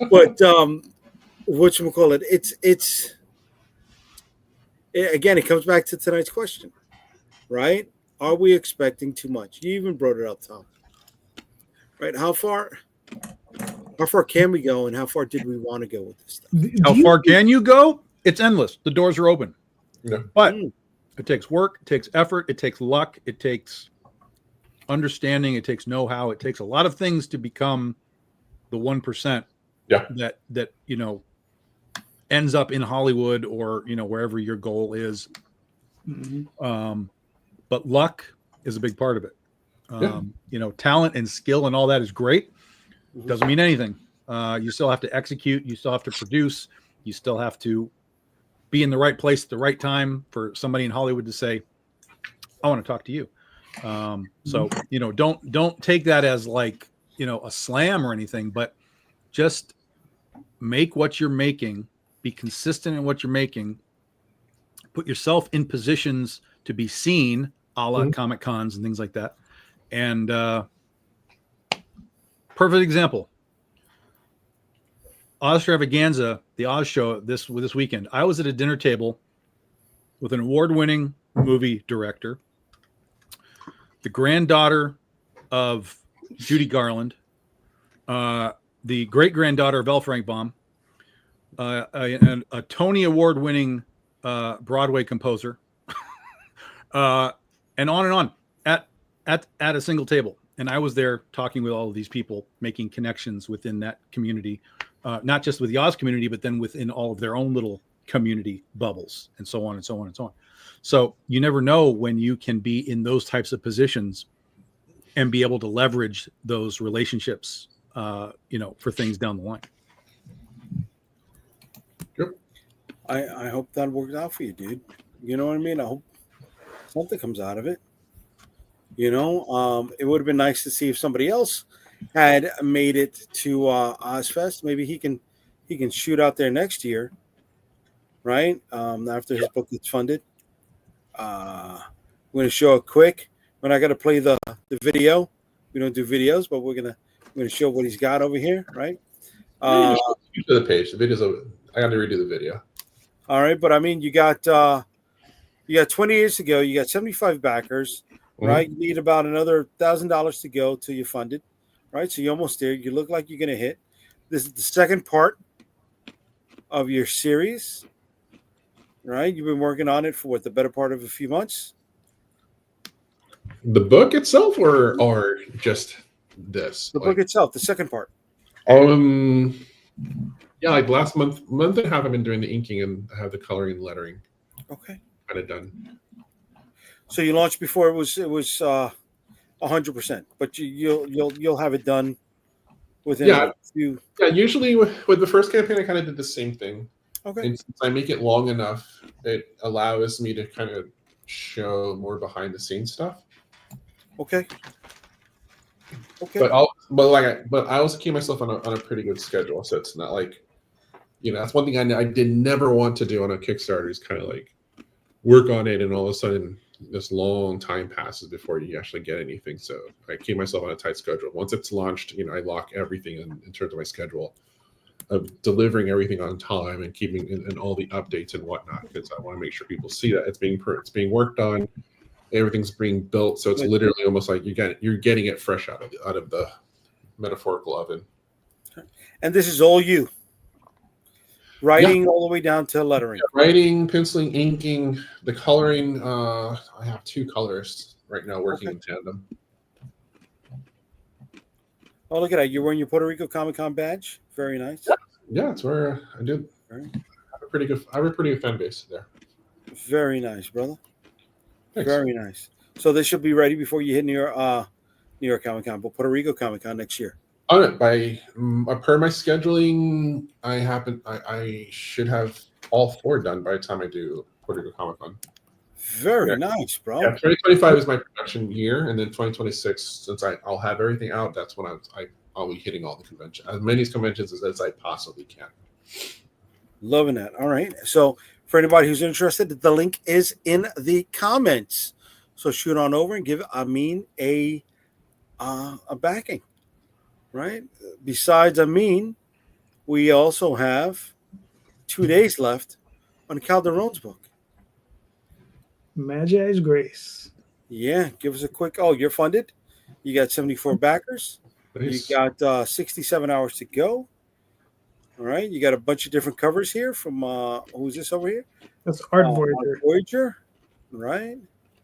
But whatchamacallit, it's again, it comes back to tonight's question, right? Are we expecting too much? You even brought it up, Tom. Right? How far can we go, and how far did we want to go with this stuff? How far can you go? It's endless. The doors are open. Yeah. But it takes work, it takes effort, it takes luck, it takes understanding, it takes know-how, it takes a lot of things to become the 1% that ends up in Hollywood or wherever your goal is. But luck is a big part of it. Talent and skill and all that is great. Doesn't mean anything. You still have to execute, you still have to produce, you still have to be in the right place at the right time for somebody in Hollywood to say, I want to talk to you. So, don't take that as like, a slam or anything, but just make what you're making, be consistent in what you're making, put yourself in positions to be seen, a la Comic Cons and things like that. And perfect example, Oztravaganza, the Oz show this weekend. I was at a dinner table with an award-winning movie director, the granddaughter of Judy Garland, the great-granddaughter of L. Frank Baum, and a Tony Award-winning Broadway composer, and on at a single table. And I was there talking with all of these people, making connections within that community, not just with the Oz community, but then within all of their own little community bubbles, and so on and so on and so on. So you never know when you can be in those types of positions and be able to leverage those relationships, for things down the line. Yep. I hope that works out for you, dude. You know what I mean? I hope something comes out of it. It would have been nice to see if somebody else had made it to Ozfest. Maybe he can shoot out there next year, right? After his book gets funded. We're going to show it quick. We're not going to play the video. We don't do videos, but we're going to show what he's got over here, right? To the page. The video's over. I got to redo the video. All right, but I mean, you got 20 years to go. You got 75 backers. Right, you need about another $1,000 to go till you're funded, right? So you're almost there. You look like you're going to hit. This is the second part of your series, right? You've been working on it for what, the better part of a few months? The book itself, or just this? The book itself, the second part. Um, yeah, like last month and a half, I've been doing the inking and I have the coloring and lettering. Okay. Kind of done. So you launched before it was 100%, but you'll have it done within Yeah. a few. Yeah, usually with the first campaign, I kind of did the same thing. Okay. And since I make it long enough, it allows me to kind of show more behind the scenes stuff. Okay. Okay. But I also keep myself on a pretty good schedule, so it's not like, that's one thing I did never want to do on a Kickstarter is kind of like work on it and all of a sudden this long time passes before you actually get anything. So I keep myself on a tight schedule. Once it's launched, I lock everything in terms of my schedule of delivering everything on time and keeping and all the updates and whatnot, because I want to make sure people see that it's being worked on, everything's being built. So it's literally almost like you're getting it fresh out of the metaphorical oven. And this is all you. Writing all the way down to lettering. Yeah, writing, penciling, inking, the coloring. I have 2 colorists right now working in tandem. Oh, look at that. You're wearing your Puerto Rico Comic-Con badge. Very nice. Yeah, it's where I did. I have a pretty good fan base there. Very nice, brother. Thanks. Very nice. So this should be ready before you hit New York Comic-Con, but Puerto Rico Comic-Con next year. On it by per my scheduling, I should have all 4 done by the time I do Puerto Rico Comic Con. Very nice, bro. Yeah, 2025 is my production year, and then 2026, since I'll have everything out, that's when I'll be hitting all the conventions, as many conventions as I possibly can. Loving that. All right. So for anybody who's interested, the link is in the comments. So shoot on over and give Amin a backing. Right. Besides Amin, we also have 2 days left on Calderon's book. Magi's Grace. Yeah, give us a quick. Oh, you're funded. You got 74 backers. Nice. You got 67 hours to go. All right. You got a bunch of different covers here from who's this over here? That's Art Voyager. Art Voyager. Right.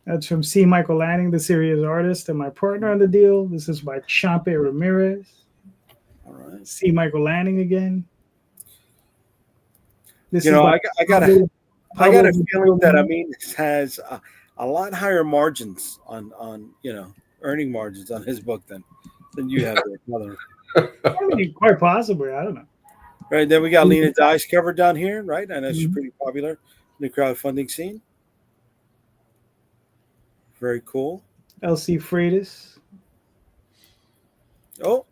That's from C. Michael Lanning, the series artist, and my partner on the deal. This is by Champe Ramirez. All right. C. Michael Lanning again. This I got a feeling that Amin has a lot higher margins on earning margins on his book than you have there. I mean, quite possibly. I don't know. Right. Then we got Lena Dye's cover down here. Right. I know she's pretty popular in the crowdfunding scene. Very cool. L.C. Freitas. Oh.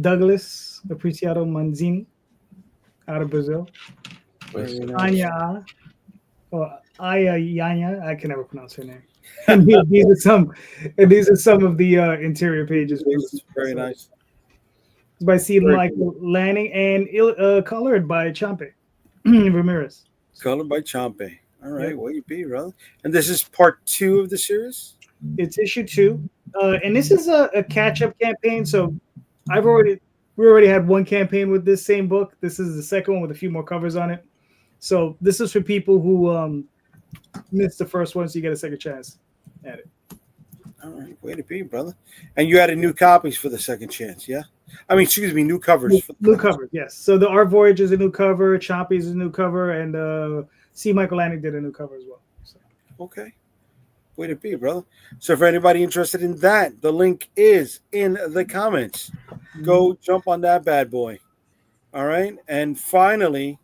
Douglas Apreciado Manzini out of Brazil. Anya, Aya Yanya, I can never pronounce her name. And these are some of the interior pages. Very nice. It's by C. Michael Lanning and colored by Champe Ramirez. Colored by Champe. All right, where you be, brother? And this is part 2 of the series. It's issue 2, and this is a catch-up campaign. So we already had 1 campaign with this same book. This is the second one with a few more covers on it. So this is for people who missed the first one, so you get a second chance at it. All right, way to be, brother. And you added new copies for the second chance, yeah? I mean, excuse me, new covers. New covers, yes. So the Art Voyage is a new cover, Choppy is a new cover, and C. Michael Lanning did a new cover as well. So. Okay. Way to be, brother. So for anybody interested in that, the link is in the comments. Go jump on that bad boy. All right. And finally,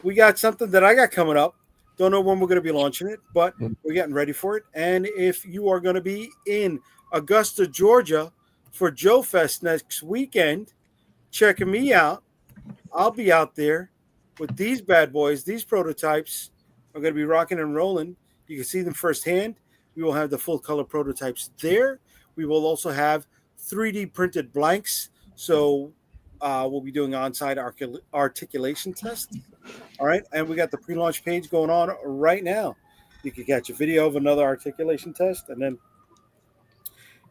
we got something that I got coming up. Don't know when we're going to be launching it, but we're getting ready for it. And if you are going to be in Augusta, Georgia for Joe Fest next weekend, checking me out, I'll be out there with these bad boys. These prototypes are going to be rocking and rolling. You can see them firsthand. We will have the full color prototypes there. We will also have 3D printed blanks. So we'll be doing on-site articulation tests. All right. And we got the pre-launch page going on right now. You can catch a video of another articulation test. And then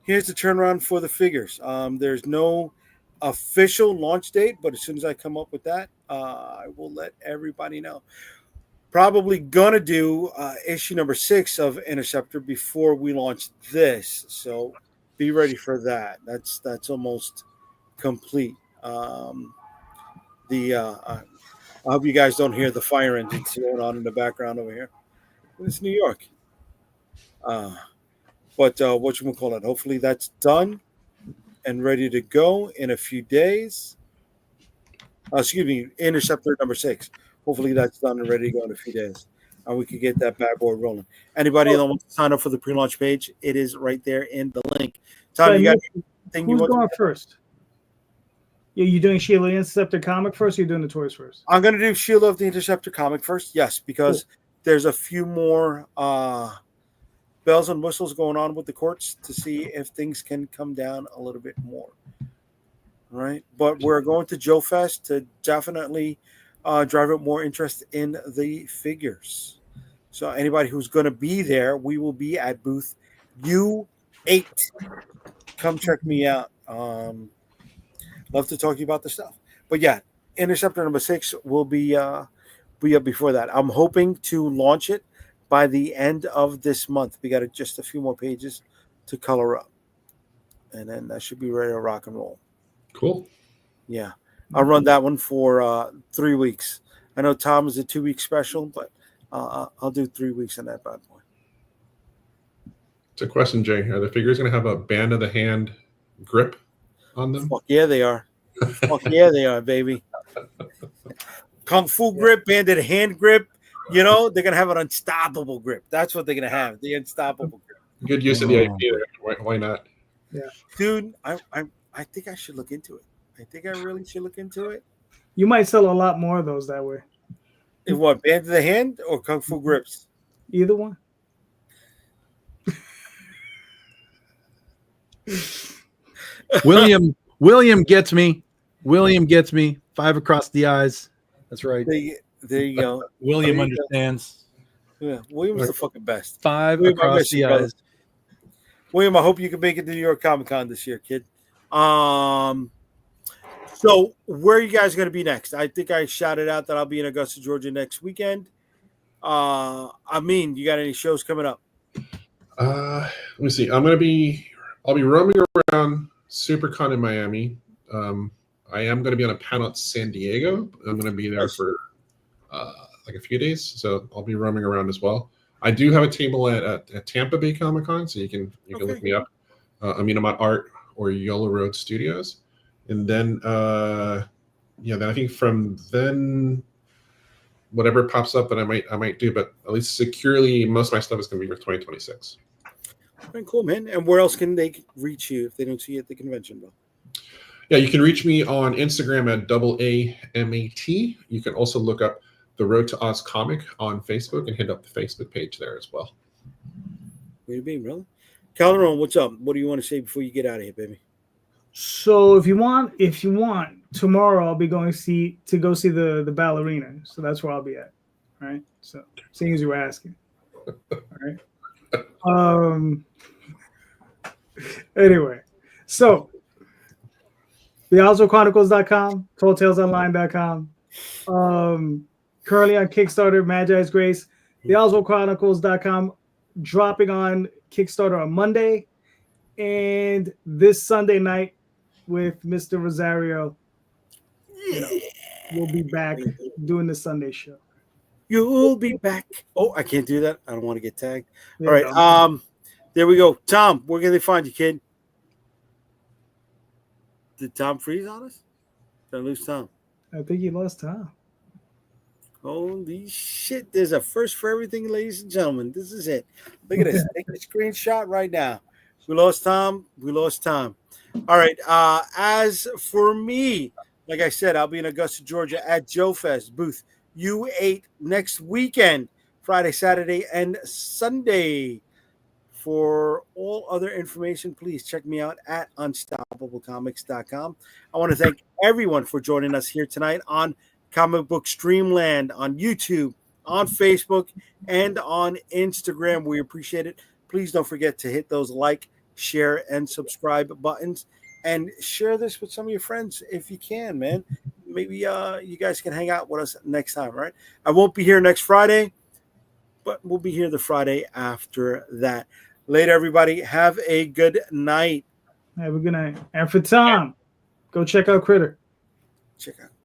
here's the turnaround for the figures. There's no official launch date, but as soon as I come up with that, I will let everybody know. Probably gonna do issue number 6 of Interceptor before we launch this, so be ready for that. That's almost complete. I hope you guys don't hear the fire engines going on in the background over here. It's New York. But what you call it? Hopefully that's done and ready to go in a few days. Excuse me, Interceptor number 6. Hopefully that's done and ready to go in a few days, and we could get that bad boy rolling. Anybody that wants to sign up for the pre-launch page, it is right there in the link. Tom, you got anything you who's want going first? You doing Sheila Interceptor comic first? Or you doing the toys first? I'm going to do Sheila of the Interceptor comic first, yes, because there's a few more bells and whistles going on with the courts to see if things can come down a little bit more. Right, but we're going to Joe Fest to definitely drive up more interest in the figures. So anybody who's going to be there, we will be at booth U8. Come check me out. Love to talk to you about the stuff. But yeah, Interceptor number 6 will be up before that. I'm hoping to launch it by the end of this month. We got just a few more pages to color up, and then that should be ready to rock and roll. Cool. Yeah, I'll run that one for 3 weeks. I know Tom is a 2-week special, but I'll do 3 weeks on that bad boy. It's a question, Jay. Are the figures going to have a band of the hand grip on them? Fuck yeah, they are. Fuck yeah, they are, baby. Kung Fu grip, banded hand grip. You know, they're going to have an unstoppable grip. That's what they're going to have, the unstoppable grip. Good use of the IP there. Why not? Yeah. Dude, I think I should look into it. I think I really should look into it. You might sell a lot more of those that way. In what, band of the hand or Kung Fu grips? Either one. William gets me. William gets me. 5 across the eyes. That's right. There you go. William understands. Yeah, William's the fucking best. 5 William, across the eyes. William, I hope you can make it to New York Comic Con this year, kid. So where are you guys going to be next? I think I shouted out that I'll be in Augusta, Georgia next weekend. You got any shows coming up? Let me see. I'll be roaming around SuperCon in Miami. I am going to be on a panel at San Diego. I'm going to be there for like a few days, so I'll be roaming around as well. I do have a table at Tampa Bay Comic Con, so you can look me up. I'm at Art or Yellow Road Studios, and then then I think from then whatever pops up that I might do, but at least securely most of my stuff is going to be for 2026. Very cool, man. And where else can they reach you if they don't see you at the convention, bro? Yeah, you can reach me on Instagram at AAMAT. You can also look up The Road to Oz Comic on Facebook and hit up the Facebook page there as well. Where you been, brother? Calderon, what's up? What do you want to say before you get out of here, baby? So if you want, tomorrow I'll be going to go see the ballerina. So that's where I'll be at. All right. So seeing as you were asking. All right. Anyway, so theoswaldchronicles.com, talltalesonline.com. Currently on Kickstarter, Magi's Grace, theoswaldchronicles.com, dropping on Kickstarter on Monday, and this Sunday night with Mr. Rosario, we'll be back doing the Sunday show. You'll be back. Oh, I can't do that. I don't want to get tagged. All right. There we go. Tom, where can they find you, kid? Did Tom freeze on us? Did I lose Tom? I think he lost Tom. Holy shit. There's a first for everything, ladies and gentlemen. This is it. Look at this. Take a screenshot right now. We lost Tom. All right. As for me, like I said, I'll be in Augusta, Georgia at Joe Fest, booth U8 next weekend, Friday, Saturday, and Sunday. For all other information, please check me out at unstoppablecomics.com. I want to thank everyone for joining us here tonight on Comic Book Streamland, on YouTube, on Facebook, and on Instagram. We appreciate it. Please don't forget to hit those like, share, and subscribe buttons, and share this with some of your friends if you can, man. maybe you guys can hang out with us next time. All right. I won't be here next Friday, but we'll be here the Friday after that. Later, everybody. Have a good night. Have a good night. And for Tom, go check out Critter. Check out.